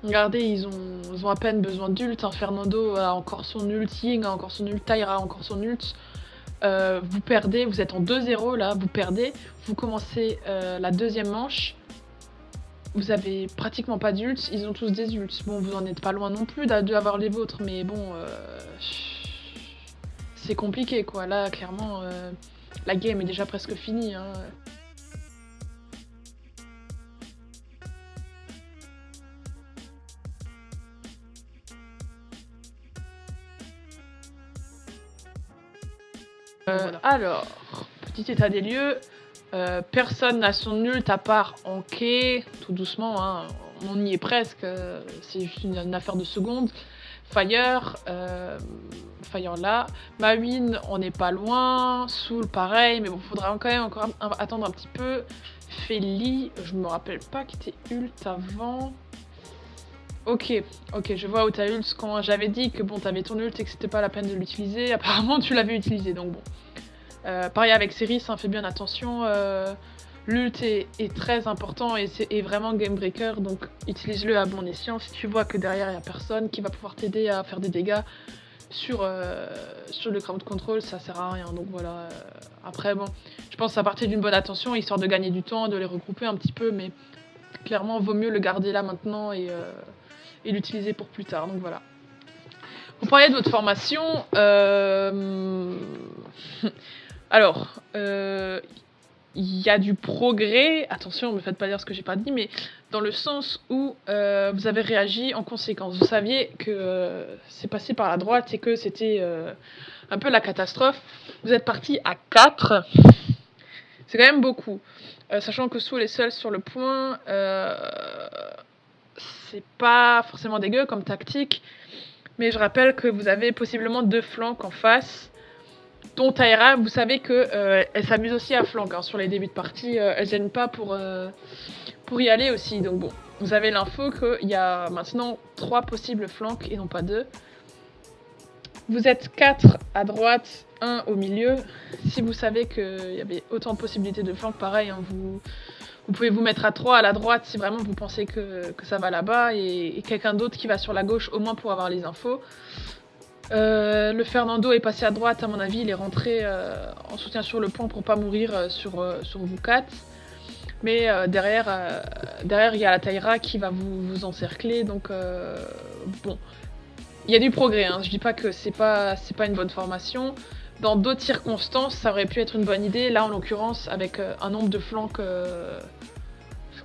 regardez, ils ont à peine besoin d'ult. Hein. Fernando a encore son ult, Ying a encore son ult, Tyra a encore son ult. Vous perdez, vous êtes en 2-0 là, vous perdez. Vous commencez la deuxième manche. Vous avez pratiquement pas d'ult, ils ont tous des ults. Bon, vous en êtes pas loin non plus d'avoir les vôtres, mais bon, c'est compliqué quoi. Là, clairement, la game est déjà presque finie. Hein. Voilà. Alors, petit état des lieux. Personne n'a son ult à part Enquai, tout doucement, hein, on y est presque, c'est juste une affaire de secondes. Fire là. Mawin, on n'est pas loin. Soul, pareil, mais bon, faudra quand même encore attendre un petit peu. Feli, je me rappelle pas que t'es ult avant. Ok, je vois où t'as ult. Quand j'avais dit que bon, t'avais ton ult et que c'était pas la peine de l'utiliser, apparemment tu l'avais utilisé, donc bon. Pareil avec Ceris, hein, fais bien attention. L'ult est très important et c'est vraiment game breaker, donc utilise-le à bon escient. Si tu vois que derrière il n'y a personne qui va pouvoir t'aider à faire des dégâts sur le crowd control, ça sert à rien. Donc voilà. Après, bon, je pense que ça partait d'une bonne attention, histoire de gagner du temps, de les regrouper un petit peu, mais clairement, vaut mieux le garder là maintenant et l'utiliser pour plus tard. Donc voilà. Vous parliez de votre formation. Alors, il y a du progrès. Attention, ne me faites pas dire ce que j'ai pas dit, mais dans le sens où vous avez réagi en conséquence. Vous saviez que c'est passé par la droite et que c'était un peu la catastrophe. Vous êtes parti à 4. C'est quand même beaucoup. Sachant que Soul est seul sur le point, c'est pas forcément dégueu comme tactique. Mais je rappelle que vous avez possiblement 2 flancs en face. Dont Taïra, vous savez que elle s'amuse aussi à flanc, hein, sur les débuts de partie. Elle gêne pas pour y aller aussi. Donc bon, vous avez l'info qu'il y a maintenant 3 possibles flancs et non pas 2. Vous êtes 4 à droite, 1 au milieu. Si vous savez qu'il y avait autant de possibilités de flancs, pareil, hein, vous pouvez vous mettre à 3 à la droite si vraiment vous pensez que ça va là-bas, et quelqu'un d'autre qui va sur la gauche au moins pour avoir les infos. Le Fernando est passé à droite, à mon avis, il est rentré en soutien sur le pont pour pas mourir sur vous 4. Mais derrière, il y a la Taïra qui va vous encercler, donc bon. Il y a du progrès, hein. Je dis pas que c'est pas une bonne formation. Dans d'autres circonstances, ça aurait pu être une bonne idée. Là, en l'occurrence, avec un nombre de flancs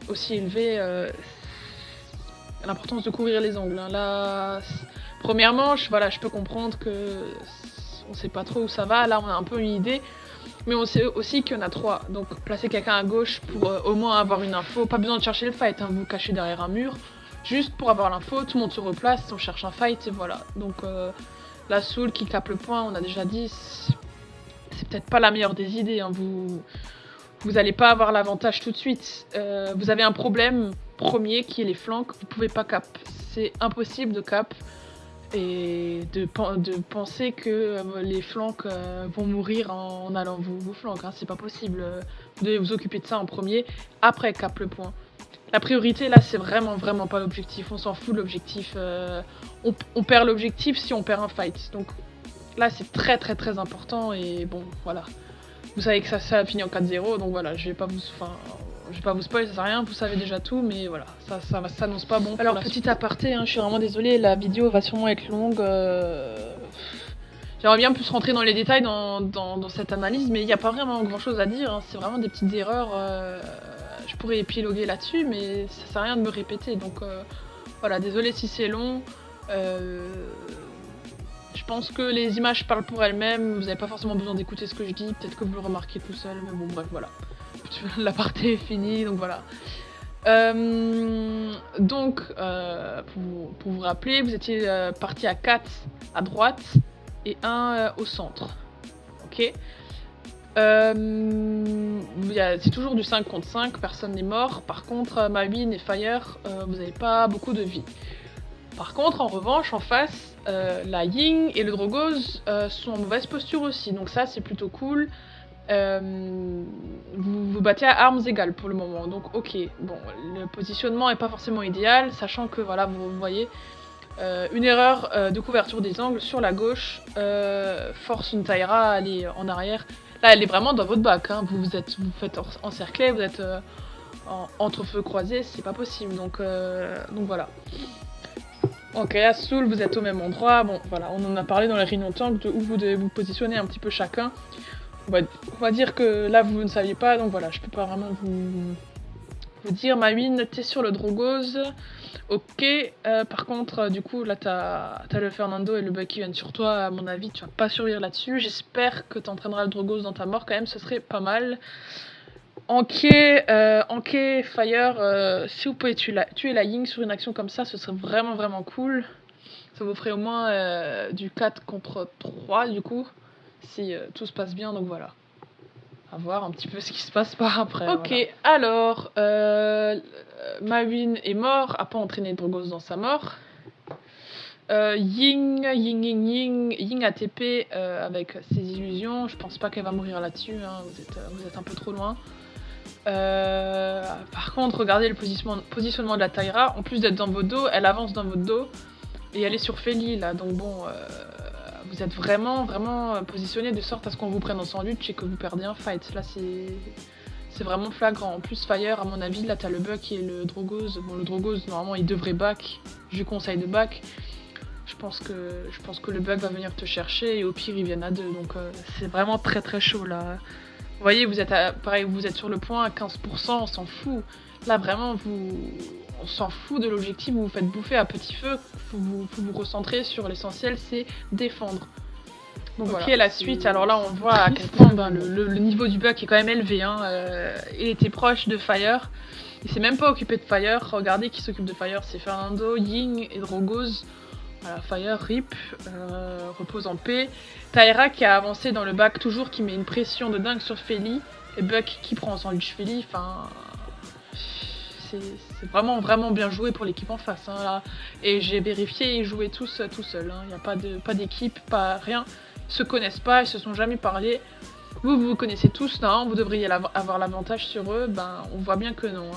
aussi élevé, l'importance de couvrir les angles. Hein. Là, premièrement, je peux comprendre que on sait pas trop où ça va. Là, on a un peu une idée. Mais on sait aussi qu'il y en a 3. Donc, placer quelqu'un à gauche pour au moins avoir une info. Pas besoin de chercher le fight, hein, vous cachez derrière un mur. Juste pour avoir l'info, tout le monde se replace, on cherche un fight et voilà. Donc la Soul qui tape le point, on a déjà dit, c'est peut-être pas la meilleure des idées. Hein. Vous allez pas avoir l'avantage tout de suite. Vous avez un problème premier qui est les flancs, vous pouvez pas cap. C'est impossible de cap et de penser que les flancs vont mourir en allant vous flanquer. Hein. C'est pas possible. Vous devez vous occuper de ça en premier, après cap le point. La priorité, là, c'est vraiment pas l'objectif. On s'en fout de l'objectif. On perd l'objectif si on perd un fight. Donc là, c'est très important. Et bon, voilà. Vous savez que ça finit en 4-0. Donc voilà, je vais pas vous spoil, ça sert à rien. Vous savez déjà tout. Mais voilà, ça s'annonce pas bon. Alors, petit aparté, hein, je suis vraiment désolée. La vidéo va sûrement être longue. J'aimerais bien plus rentrer dans les détails dans cette analyse. Mais il n'y a pas vraiment grand chose à dire. Hein. C'est vraiment des petites erreurs. Je pourrais épiloguer là-dessus, mais ça sert à rien de me répéter. Donc voilà, désolé si c'est long. Je pense que les images parlent pour elles-mêmes. Vous n'avez pas forcément besoin d'écouter ce que je dis. Peut-être que vous le remarquez tout seul. Mais bon, bref, voilà. La partie est finie, donc voilà. Donc, pour vous rappeler, vous étiez parti à 4 à droite et 1 au centre. Ok. C'est toujours du 5 contre 5, personne n'est mort. Par contre, Mawin et Fire, vous n'avez pas beaucoup de vie. Par contre, en revanche, en face, la Ying et le Drogoz sont en mauvaise posture aussi. Donc ça, c'est plutôt cool. Vous vous battez à armes égales pour le moment. Donc ok, bon, le positionnement n'est pas forcément idéal, sachant que, voilà, vous voyez, une erreur de couverture des angles sur la gauche force une Taïra à aller en arrière. Là, elle est vraiment dans votre bac, hein. Vous faites encercler, vous êtes entre feux croisés, c'est pas possible, donc voilà. Ok, à Soul, vous êtes au même endroit, bon voilà, on en a parlé dans les réunions tank de où vous devez vous positionner un petit peu chacun. On va dire que là, vous ne saviez pas, donc voilà, je peux pas vraiment vous dire. Mawin, t'es sur le Drogoz. Ok, par contre, du coup, là, t'as le Fernando et le Buck qui viennent sur toi. À mon avis, tu vas pas survivre là-dessus. J'espère que t'entraîneras le Drogoz dans ta mort quand même, ce serait pas mal. Anké, Fire, si vous pouvez tuer la Ying sur une action comme ça, ce serait vraiment cool. Ça vous ferait au moins du 4 contre 3, du coup, si tout se passe bien, donc voilà. À voir un petit peu ce qui se passe par après. Ok, voilà. Alors, Mawin est mort, a pas entraîné Drogoz dans sa mort. Ying ATP avec ses illusions. Je pense pas qu'elle va mourir là-dessus, hein. Vous êtes un peu trop loin. Par contre, regardez le positionnement de la Taira. En plus d'être dans votre dos, elle avance dans votre dos. Et elle est sur Feli là. Donc bon, vous êtes vraiment positionné de sorte à ce qu'on vous prenne en sandwich et que vous perdez un fight. Là, c'est vraiment flagrant. En plus, Fire, à mon avis, là, t'as le Buck et le Drogos. Bon, le Drogos, normalement, il devrait back. Je lui conseille de back. Je pense que le Buck va venir te chercher et au pire, ils viennent à 2. Donc, c'est vraiment très chaud, là. Vous voyez, vous êtes pareil, vous êtes sur le point à 15%, on s'en fout. Là, vraiment, on s'en fout de l'objectif, vous vous faites bouffer à petit feu. Faut vous recentrer sur l'essentiel, c'est défendre. Donc ok, voilà, la suite, alors là on voit à quel point le niveau du Buck est quand même élevé. Hein. Il était proche de Fire, il s'est même pas occupé de Fire. Regardez qui s'occupe de Fire, c'est Fernando, Ying et Drogos. Voilà, Fire, RIP, repose en paix. Taira qui a avancé dans le back toujours, qui met une pression de dingue sur Feli. Et Buck qui prend en sandwich Feli, enfin... C'est vraiment bien joué pour l'équipe en face. Hein, là. Et j'ai vérifié, ils jouaient tous tout seuls. Il n'y a pas d'équipe, pas rien. Ils se connaissent pas, ils se sont jamais parlé. Vous connaissez tous, non, vous devriez avoir l'avantage sur eux. Ben, on voit bien que non.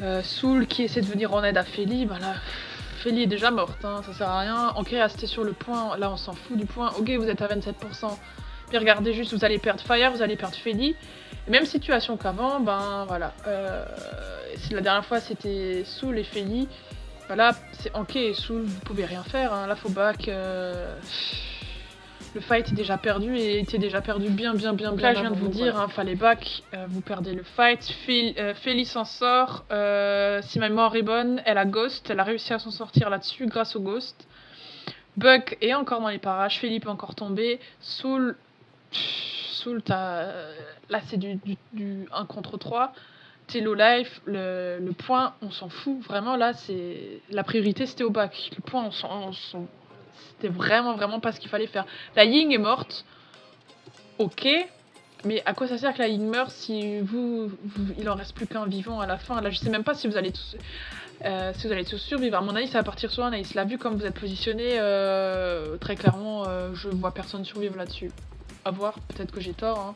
Hein. Soul qui essaie de venir en aide à Feli, ben là... Feli est déjà morte, hein, ça sert à rien. Ok, restez sur le point, là on s'en fout du point. Ok, vous êtes à 27%. Puis regardez juste, vous allez perdre Fire, vous allez perdre Feli. Même situation qu'avant, ben voilà. La dernière fois c'était Soul et Feli. Ben là, c'est Anké et Soul, vous pouvez rien faire. Hein. Là, faut back. Le fight est déjà perdu et était déjà perdu bien. Là, je viens de vous dire, hein, fallait back, vous perdez le fight. Feli s'en sort. Si ma mémoire est bonne, elle a Ghost. Elle a réussi à s'en sortir là-dessus grâce au Ghost. Buck est encore dans les parages. Feli peut encore tomber. Soul, là, c'est du 1 contre 3. T'es low life. Le point, on s'en fout. Vraiment, là, la priorité, c'était au back. Le point, c'était vraiment pas ce qu'il fallait faire. La Ying est morte. Ok. Mais à quoi ça sert que la Ying meurt si il en reste plus qu'un vivant à la fin. Là, je sais même pas si vous allez tous survivre. À mon avis, ça va partir sur Anaïs. L'a vu comme vous êtes positionné. Très clairement, je vois personne survivre là-dessus. À voir, peut-être que j'ai tort. Hein.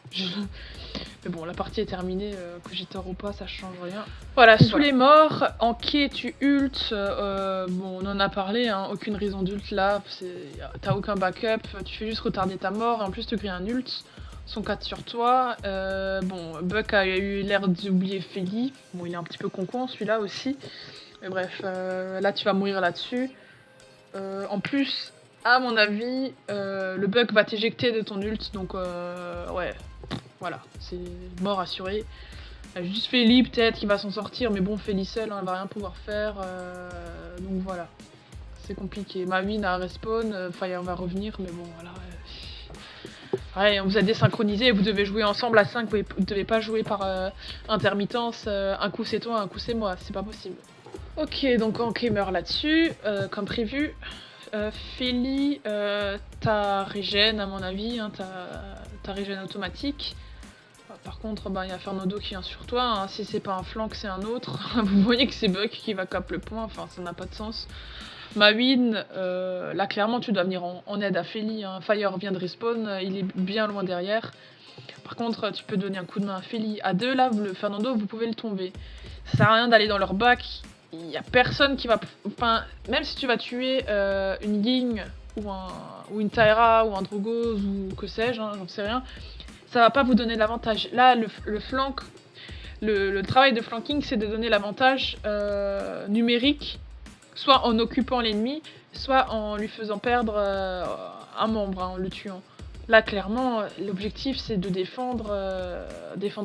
Mais bon, la partie est terminée, que j'ai tort ou pas, ça change rien. Voilà, sous les morts, en quai, tu ultes. Bon, on en a parlé, hein, aucune raison d'ult là. T'as aucun backup, tu fais juste retarder ta mort. Et en plus, tu crées un ult. Son 4 sur toi. Bon, Buck a eu l'air d'oublier Feli. Bon, il est un petit peu con celui-là aussi. Mais bref, là, tu vas mourir là-dessus. En plus, à mon avis, le Buck va t'éjecter de ton ult. Donc, ouais. Voilà, c'est mort assuré. Juste Feli peut-être qui va s'en sortir, mais bon, Feli seul, hein, elle va rien pouvoir faire. Donc voilà, c'est compliqué. Mawin a respawn, Fire va revenir, mais bon, voilà. Ouais, on vous a désynchronisé, vous devez jouer ensemble à 5, vous devez pas jouer par intermittence. Un coup c'est toi, un coup c'est moi, c'est pas possible. Ok, donc Anké meurt là-dessus, comme prévu. Feli, t'as régène à mon avis, hein, t'as régène automatique. Par contre, il y a Fernando qui vient sur toi. Hein. Si c'est pas un flank, c'est un autre. Vous voyez que c'est Buck qui va cap le point. Enfin, ça n'a pas de sens. Mawin, là, clairement, tu dois venir en aide à Feli. Hein. Fire vient de respawn. Il est bien loin derrière. Par contre, tu peux donner un coup de main à Feli. À 2, là, le Fernando, vous pouvez le tomber. Ça sert à rien d'aller dans leur back. Il y a personne qui va... Enfin, même si tu vas tuer une Ying ou une Taira ou un Drogos ou que sais-je, hein, j'en sais rien, ça va pas vous donner l'avantage. Là, le flank, le travail de flanking, c'est de donner l'avantage numérique, soit en occupant l'ennemi, soit en lui faisant perdre un membre, hein, en le tuant. Là, clairement, l'objectif, c'est de défendre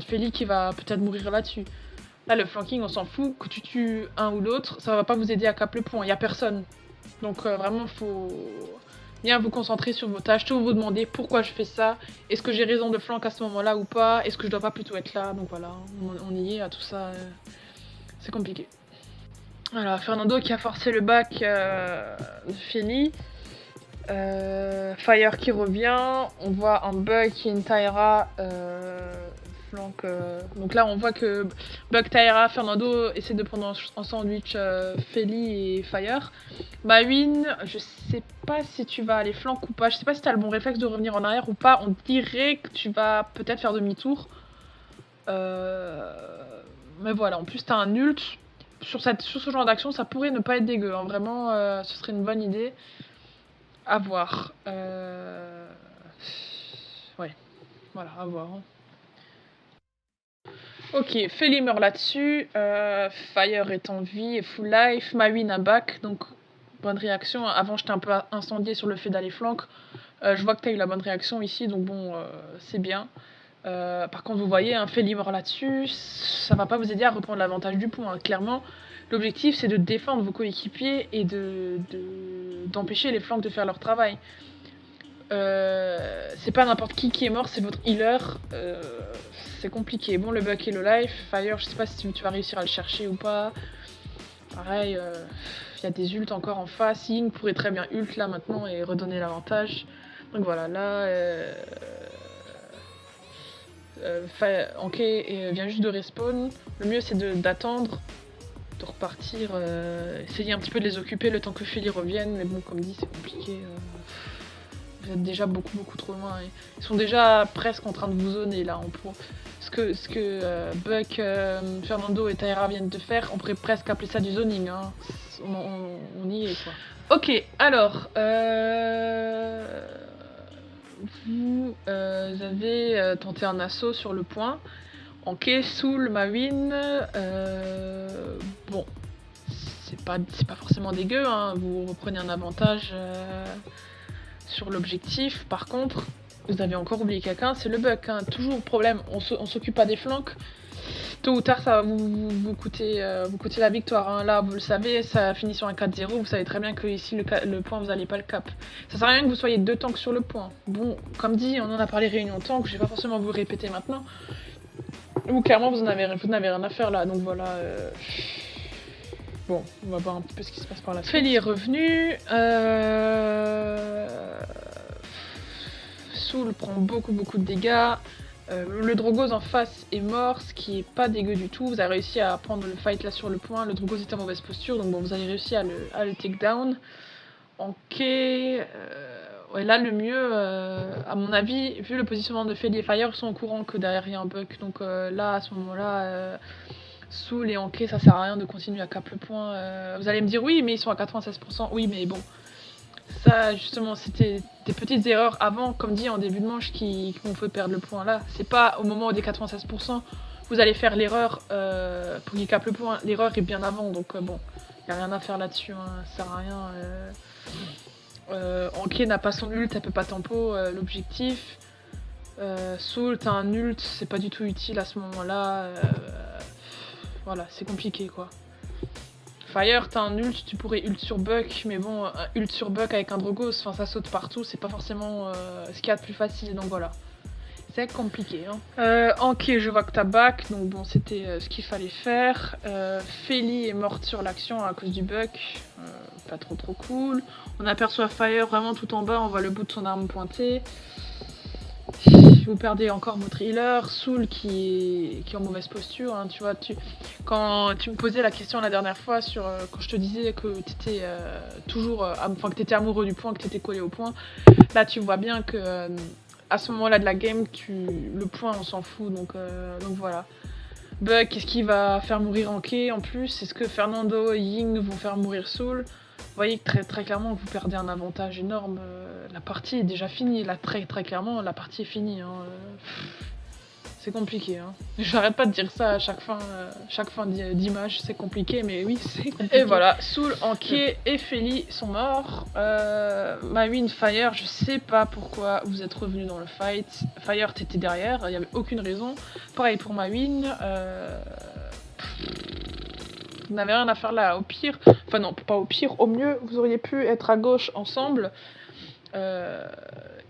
Feli qui va peut-être mourir là-dessus. Là, le flanking, on s'en fout. Que tu tues un ou l'autre, ça va pas vous aider à cap le point. Il y a personne. Donc, vraiment, faut bien vous concentrer sur vos tâches. Toujours vous demander pourquoi je fais ça. Est-ce que j'ai raison de flank à ce moment-là ou pas? Est-ce que je dois pas plutôt être là? Donc voilà, on y est à tout ça. C'est compliqué. Voilà, Fernando qui a forcé le back de Feli. Fire qui revient. On voit un Buck et une Taira flanc. Donc là, on voit que Buck, Taira, Fernando essaient de prendre en sandwich Feli et Fire. Mawin, je sais pas si tu vas aller flanc ou pas. Je sais pas si tu as le bon réflexe de revenir en arrière ou pas. On dirait que tu vas peut-être faire demi-tour. Mais voilà, en plus, tu as un ult. Sur ce genre d'action, ça pourrait ne pas être dégueu. Hein. Vraiment, ce serait une bonne idée. À voir. Ouais, voilà, à voir. Hein. Ok, Feli meurt là-dessus. Fire est en vie et full life. Mawin a back, donc bonne réaction. Avant, j'étais un peu incendié sur le fait d'aller flank. Je vois que tu as eu la bonne réaction ici, donc bon, c'est bien. Par contre, vous voyez, un Feli meurt là-dessus. Ça va pas vous aider à reprendre l'avantage du point. Hein. Clairement, l'objectif, c'est de défendre vos coéquipiers et d'empêcher les flanks de faire leur travail. C'est pas n'importe qui est mort, c'est votre healer. C'est compliqué. Bon, le Buck est low life. Fire, je sais pas si tu vas réussir à le chercher ou pas. Pareil, il y a des ults encore en face. Ying pourrait très bien ult là maintenant et redonner l'avantage. Donc voilà, là. Anke vient juste de respawn. Le mieux c'est d'attendre, de repartir, essayer un petit peu de les occuper le temps que Feli revienne. Mais bon, comme dit, c'est compliqué. Vous êtes déjà beaucoup trop loin. Ils sont déjà presque en train de vous zoner là. Ce que Buck, Fernando et Taira viennent de faire, on pourrait presque appeler ça du zoning. Hein. On y est quoi. Ok, alors vous avez tenté un assaut sur le point. Ok, Soul, Mawin. Bon, c'est pas forcément dégueu. Hein. Vous reprenez un avantage. Sur l'objectif, par contre, vous avez encore oublié quelqu'un, c'est le Buck. Hein. Toujours problème, on s'occupe pas des flancs. Tôt ou tard, ça va vous coûter la victoire. Hein. Là, vous le savez, ça finit sur un 4-0. Vous savez très bien que ici, le point, vous n'allez pas le cap. Ça sert à rien que vous soyez 2 tanks sur le point. Bon, comme dit, on en a parlé réunion tank, je vais pas forcément vous le répéter maintenant. Ou clairement, vous n'avez rien à faire là, donc voilà. Bon, on va voir un petit peu ce qui se passe par la suite. Feli est revenu. Soul prend beaucoup de dégâts. Le Drogos en face est mort, ce qui est pas dégueu du tout. Vous avez réussi à prendre le fight là sur le point. Le Drogos était en mauvaise posture, donc bon, vous avez réussi à le take down. Ok. Ouais, là, le mieux, à mon avis, vu le positionnement de Feli et Fire, ils sont au courant que derrière il y a un Buck. Donc là, à ce moment-là. Soul et Anke, ça sert à rien de continuer à cap le point. Vous allez me dire oui, mais ils sont à 96%. Oui, mais bon. Ça, justement, c'était des petites erreurs avant, comme dit en début de manche, qui m'ont fait perdre le point là. C'est pas au moment des 96%, vous allez faire l'erreur pour qu'ils capent le point. L'erreur est bien avant, donc bon, il n'y a rien à faire là-dessus. Hein, ça sert à rien. Anke n'a pas son ult, elle peut pas tempo l'objectif. Soul, t'as un ult, c'est pas du tout utile à ce moment-là. Voilà, c'est compliqué quoi. Fire, t'as un ult, tu pourrais ult sur Buck, mais bon, un ult sur Buck avec un Drogos, enfin ça saute partout, c'est pas forcément ce qu'il y a de plus facile, donc voilà. C'est compliqué. Hein. Anke, je vois que t'as back, donc bon, c'était ce qu'il fallait faire. Feli est morte sur l'action à cause du Buck, pas trop cool. On aperçoit Fire vraiment tout en bas, on voit le bout de son arme pointée. Vous perdez encore votre healer, Soul qui est en mauvaise posture. Hein, tu vois, quand tu me posais la question la dernière fois sur quand je te disais que t'étais que t'étais amoureux du point, que t'étais collé au point, là tu vois bien que à ce moment-là de la game, le point on s'en fout, donc voilà. Buck, est-ce qu'il va faire mourir Anke en plus? Est-ce que Fernando et Ying vont faire mourir Soul? Vous voyez que très clairement vous perdez un avantage énorme. La partie est déjà finie, là très clairement la partie est finie. Hein. C'est compliqué. Hein. J'arrête pas de dire ça à chaque fin d'image, c'est compliqué, mais oui c'est compliqué. Et voilà, Soul, Anke et Feli sont morts. Mawin, Fire, je sais pas pourquoi vous êtes revenus dans le fight. Fire t'étais derrière, il y avait aucune raison. Pareil pour Mawin. Vous n'avez rien à faire là, au pire, enfin non, pas au pire, au mieux, vous auriez pu être à gauche ensemble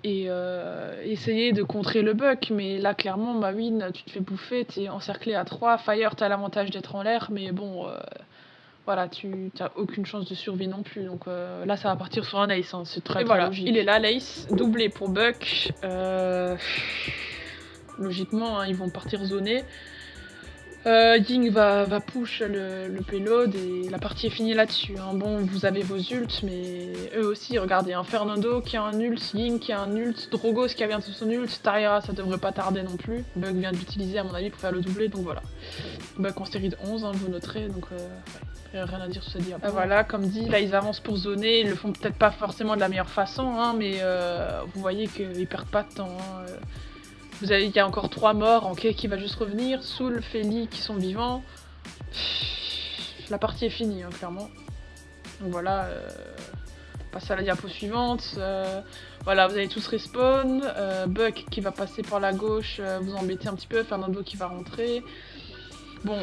et essayer de contrer le Buck, mais là clairement, Mawin, tu te fais bouffer, t'es encerclé à 3, Fire, t'as l'avantage d'être en l'air, mais bon, voilà, tu n'as aucune chance de survie non plus, donc là ça va partir sur un ace, hein, c'est très, voilà, logique. Il est là, l'ace, doublé pour Buck, logiquement, hein, ils vont partir zoner. Ying va push le payload et la partie est finie là-dessus. Hein. Bon, vous avez vos ults, mais eux aussi, regardez, un Fernando qui a un ult, Ying qui a un ult, Drogos qui a bientôt son ult, Taira ça devrait pas tarder non plus. Bug vient de l'utiliser à mon avis pour faire le doublé, donc voilà. Bug en série de 11, hein, vous noterez, donc ouais, rien à dire sur ce diapo. Voilà, comme dit, là ils avancent pour zoner, ils le font peut-être pas forcément de la meilleure façon, hein, mais vous voyez qu'ils perdent pas de temps. Hein. Il y a encore 3 morts, Anke qui va juste revenir, Soul, Feli qui sont vivants. La partie est finie, hein, clairement. Donc voilà, passe à la diapo suivante. Voilà, vous allez tous respawn. Buck qui va passer par la gauche, vous embêter un petit peu. Fernando qui va rentrer. Bon,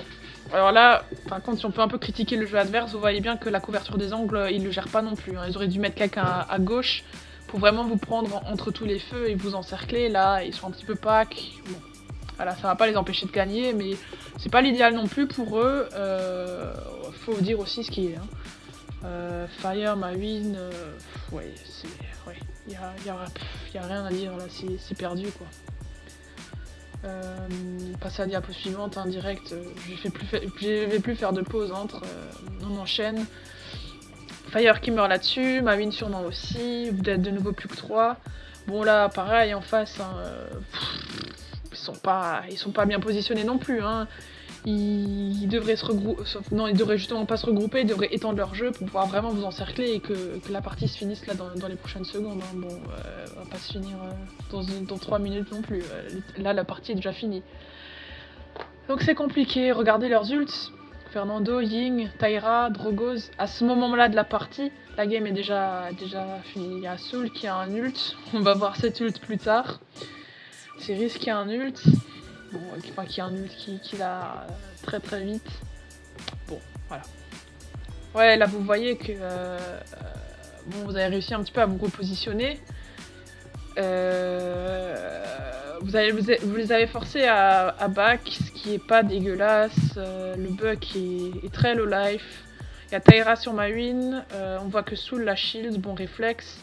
alors là, par contre, si on peut un peu critiquer le jeu adverse, vous voyez bien que la couverture des angles, ils le gèrent pas non plus. Hein. Ils auraient dû mettre quelqu'un à gauche pour vraiment vous prendre entre tous les feux et vous encercler. Là, ils sont un petit peu pack. Bon, voilà, ça va pas les empêcher de gagner, mais c'est pas l'idéal non plus pour eux. Faut dire aussi ce qui est. Hein. Fire, Mawin, ouais, c'est. Ouais, y a rien à dire là, c'est perdu quoi. Passer à la diapo suivante, hein, direct, je vais plus faire de pause entre, on enchaîne. Fire qui meurt là-dessus, Mawin sûrement aussi, vous êtes de nouveau plus que 3. Bon là, pareil, en face, hein, ils sont pas bien positionnés non plus. Hein. Ils devraient se regrouper, non, ils devraient justement pas se regrouper, ils devraient étendre leur jeu pour pouvoir vraiment vous encercler et que la partie se finisse là dans les prochaines secondes. Hein. Bon, on va pas se finir dans 3 minutes non plus. Là, la partie est déjà finie. Donc c'est compliqué, regardez leurs ults. Fernando, Ying, Taira, Drogos, à ce moment-là de la partie, la game est déjà finie. Il y a Soul qui a un ult, on va voir cet ult plus tard. Cerise qui a un ult, bon, enfin qui a un ult qui l'a très très vite. Bon, voilà. Ouais, là vous voyez que bon, vous avez réussi un petit peu à vous repositionner. Vous les avez forcés à back, ce qui est pas dégueulasse. Le Buck est très low life. Il y a Taira sur Mawin. On voit que Soul la shield, bon réflexe.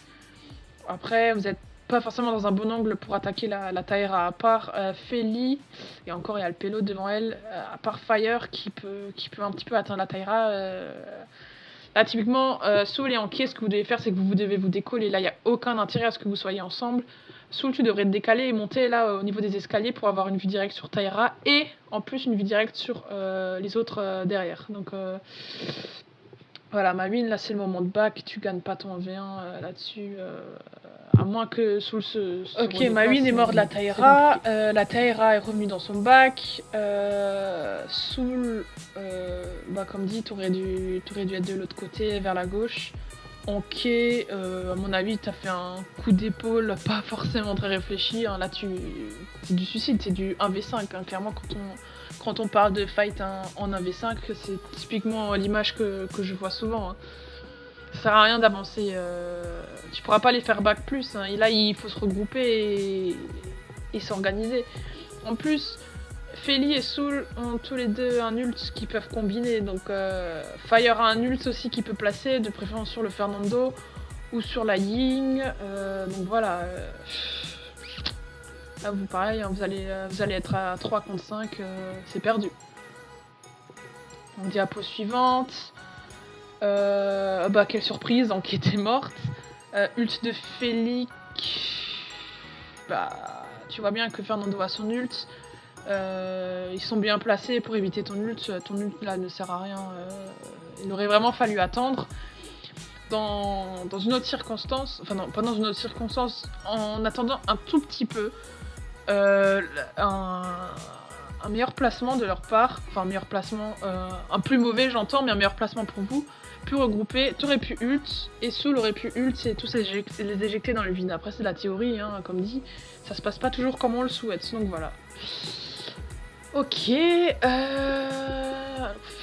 Après, vous êtes pas forcément dans un bon angle pour attaquer la Taira, à part Feli, et encore il y a le payload devant elle, à part Fire qui peut un petit peu atteindre la Taira. Là, typiquement, Soul et Anki, ce que vous devez faire, c'est que vous devez vous décoller. Là, il n'y a aucun intérêt à ce que vous soyez ensemble. Soul, tu devrais te décaler et monter là au niveau des escaliers pour avoir une vue directe sur Taira et en plus une vue directe sur les autres derrière. Donc voilà, Mawin, là c'est le moment de back, tu gagnes pas ton 1v1 là-dessus. À moins que Soul se ok, Mawin est mort de la Taira. La Taira est revenue dans son bac. Soul, bah, comme dit, t'aurais dû être de l'autre côté, vers la gauche. Ok, à mon avis, t'as fait un coup d'épaule pas forcément très réfléchi. Hein. Là, c'est du suicide, c'est du 1v5. Hein. Clairement, quand on parle de fight en 1v5, c'est typiquement l'image que je vois souvent. Hein. Ça sert à rien d'avancer. Tu pourras pas les faire back plus. Hein. Et là, il faut se regrouper et s'organiser. En plus, Feli et Soul ont tous les deux un ult qui peuvent combiner. Donc Fire a un ult aussi qui peut placer, de préférence sur le Fernando ou sur la Ying. Donc voilà. Là, vous pareil, hein, vous allez être à 3 contre 5. C'est perdu. Donc diapo suivante. Bah quelle surprise, Anki était morte. Ult de Feli. Bah tu vois bien que Fernando a son ult. Ils sont bien placés pour éviter ton ult. Ton ult là ne sert à rien. Il aurait vraiment fallu attendre. Dans une autre circonstance, enfin non, pas dans une autre circonstance, en attendant un tout petit peu, un meilleur placement de leur part, enfin un meilleur placement, un plus mauvais j'entends, mais un meilleur placement pour vous, plus regroupé, t'aurais pu ult, et Soul aurait pu ult et tous les éjecter dans le vide. Après c'est de la théorie, hein, comme dit, ça se passe pas toujours comme on le souhaite, donc voilà. Ok,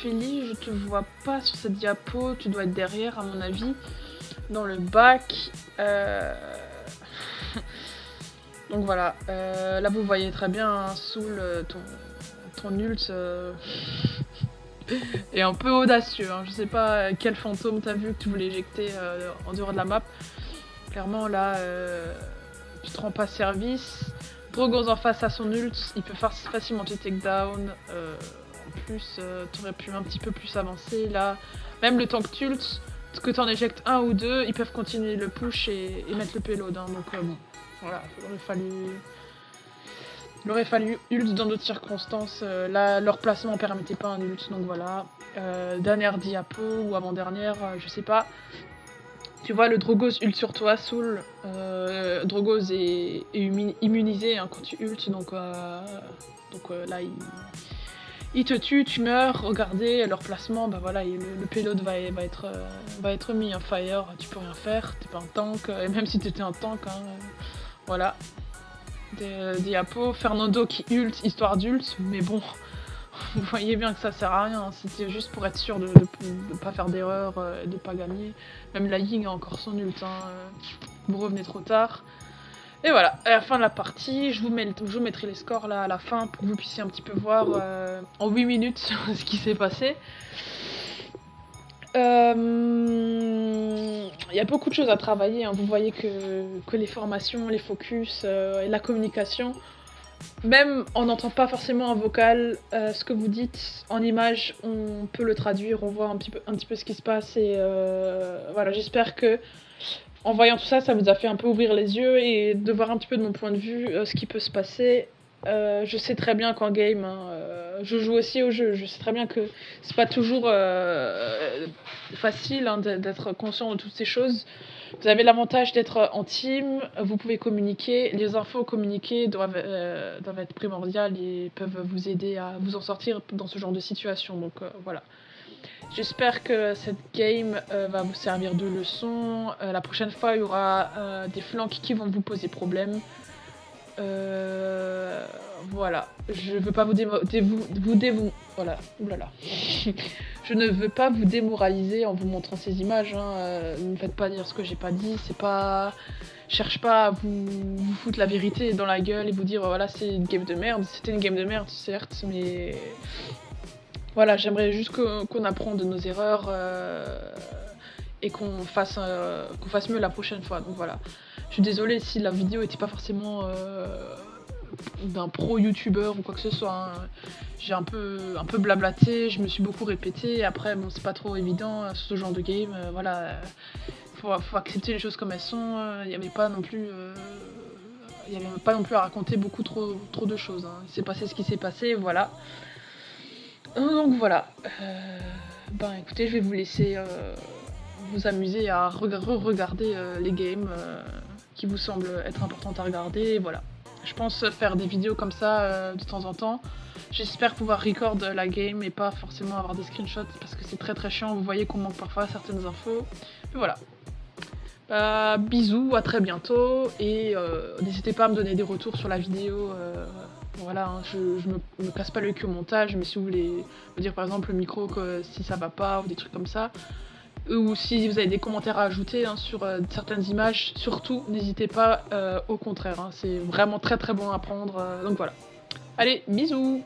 Feli, je te vois pas sur cette diapo, tu dois être derrière à mon avis, dans le bac. Donc voilà, là vous voyez très bien, hein, Soul, ton ult est un peu audacieux. Hein. Je sais pas quel fantôme t'as vu que tu voulais éjecter en dehors de la map. Clairement là, tu te rends pas service. Drogoz en face à son ult, il peut facilement te take down. En plus, t'aurais pu un petit peu plus avancer là. Même le temps que tu ultes, que t'en éjectes un ou deux, ils peuvent continuer le push et mettre le payload. Hein. Donc bon, voilà, il aurait fallu ult dans d'autres circonstances. Là, leur placement permettait pas un ult, donc voilà. Dernière diapo ou avant-dernière, je sais pas. Tu vois, le Drogoz ult sur toi, Soul. Drogoz est immunisé hein, quand tu ultes, donc là, il te tue, tu meurs. Regardez, leur placement, bah voilà, le payload va être mis en fire, tu peux rien faire, t'es pas un tank, et même si t'étais un tank, hein, voilà. Diapo, Fernando qui ult, histoire d'ult, mais bon, vous voyez bien que ça sert à rien, c'était juste pour être sûr de pas faire d'erreur, de pas gagner. Même la Ying a encore son ult, hein, vous revenez trop tard. Et voilà, à la fin de la partie, je vous mettrai les scores là à la fin pour que vous puissiez un petit peu voir en 8 minutes ce qui s'est passé. Il y a beaucoup de choses à travailler, hein. Vous voyez que les formations, les focus et la communication, même on n'entend pas forcément en vocal ce que vous dites, en image on peut le traduire, on voit un petit peu ce qui se passe et voilà, j'espère que en voyant tout ça, ça vous a fait un peu ouvrir les yeux et de voir un petit peu de mon point de vue ce qui peut se passer. Je sais très bien qu'en game, hein, je joue aussi au jeu, je sais très bien que c'est pas toujours facile hein, d'être conscient de toutes ces choses. Vous avez l'avantage d'être en team, vous pouvez communiquer, les infos communiquées doivent être primordiales et peuvent vous aider à vous en sortir dans ce genre de situation, donc voilà. J'espère que cette game va vous servir de leçon. La prochaine fois, il y aura des flanks qui vont vous poser problème. Voilà. Je veux pas voilà. Oulala. Je ne veux pas vous démoraliser en vous montrant ces images. Hein. Ne me faites pas dire ce que j'ai pas dit. C'est pas. Cherche pas à vous foutre la vérité dans la gueule et vous dire voilà c'est une game de merde. C'était une game de merde certes, mais voilà, j'aimerais juste qu'on apprenne de nos erreurs et qu'on fasse mieux la prochaine fois. Donc voilà. Je suis désolée si la vidéo n'était pas forcément d'un pro youtubeur ou quoi que ce soit. Hein. J'ai un peu blablaté, je me suis beaucoup répété. Après, bon, c'est pas trop évident sur ce genre de game. Voilà, faut accepter les choses comme elles sont. Il n'y avait pas non plus. Il n'y avait pas non plus à raconter beaucoup trop de choses. Hein. Il s'est passé ce qui s'est passé, voilà. Donc voilà, ben écoutez, je vais vous laisser vous amuser à regarder les games qui vous semblent être importantes à regarder, et voilà. Je pense faire des vidéos comme ça de temps en temps. J'espère pouvoir record la game et pas forcément avoir des screenshots parce que c'est très chiant, vous voyez qu'on manque parfois certaines infos. Et voilà. Bisous, à très bientôt et n'hésitez pas à me donner des retours sur la vidéo. Voilà, hein, je me casse pas le cul au montage, mais si vous voulez me dire par exemple le micro que si ça va pas ou des trucs comme ça, ou si vous avez des commentaires à ajouter hein, sur certaines images, surtout n'hésitez pas, au contraire, hein, c'est vraiment très bon à prendre, donc voilà. Allez, bisous!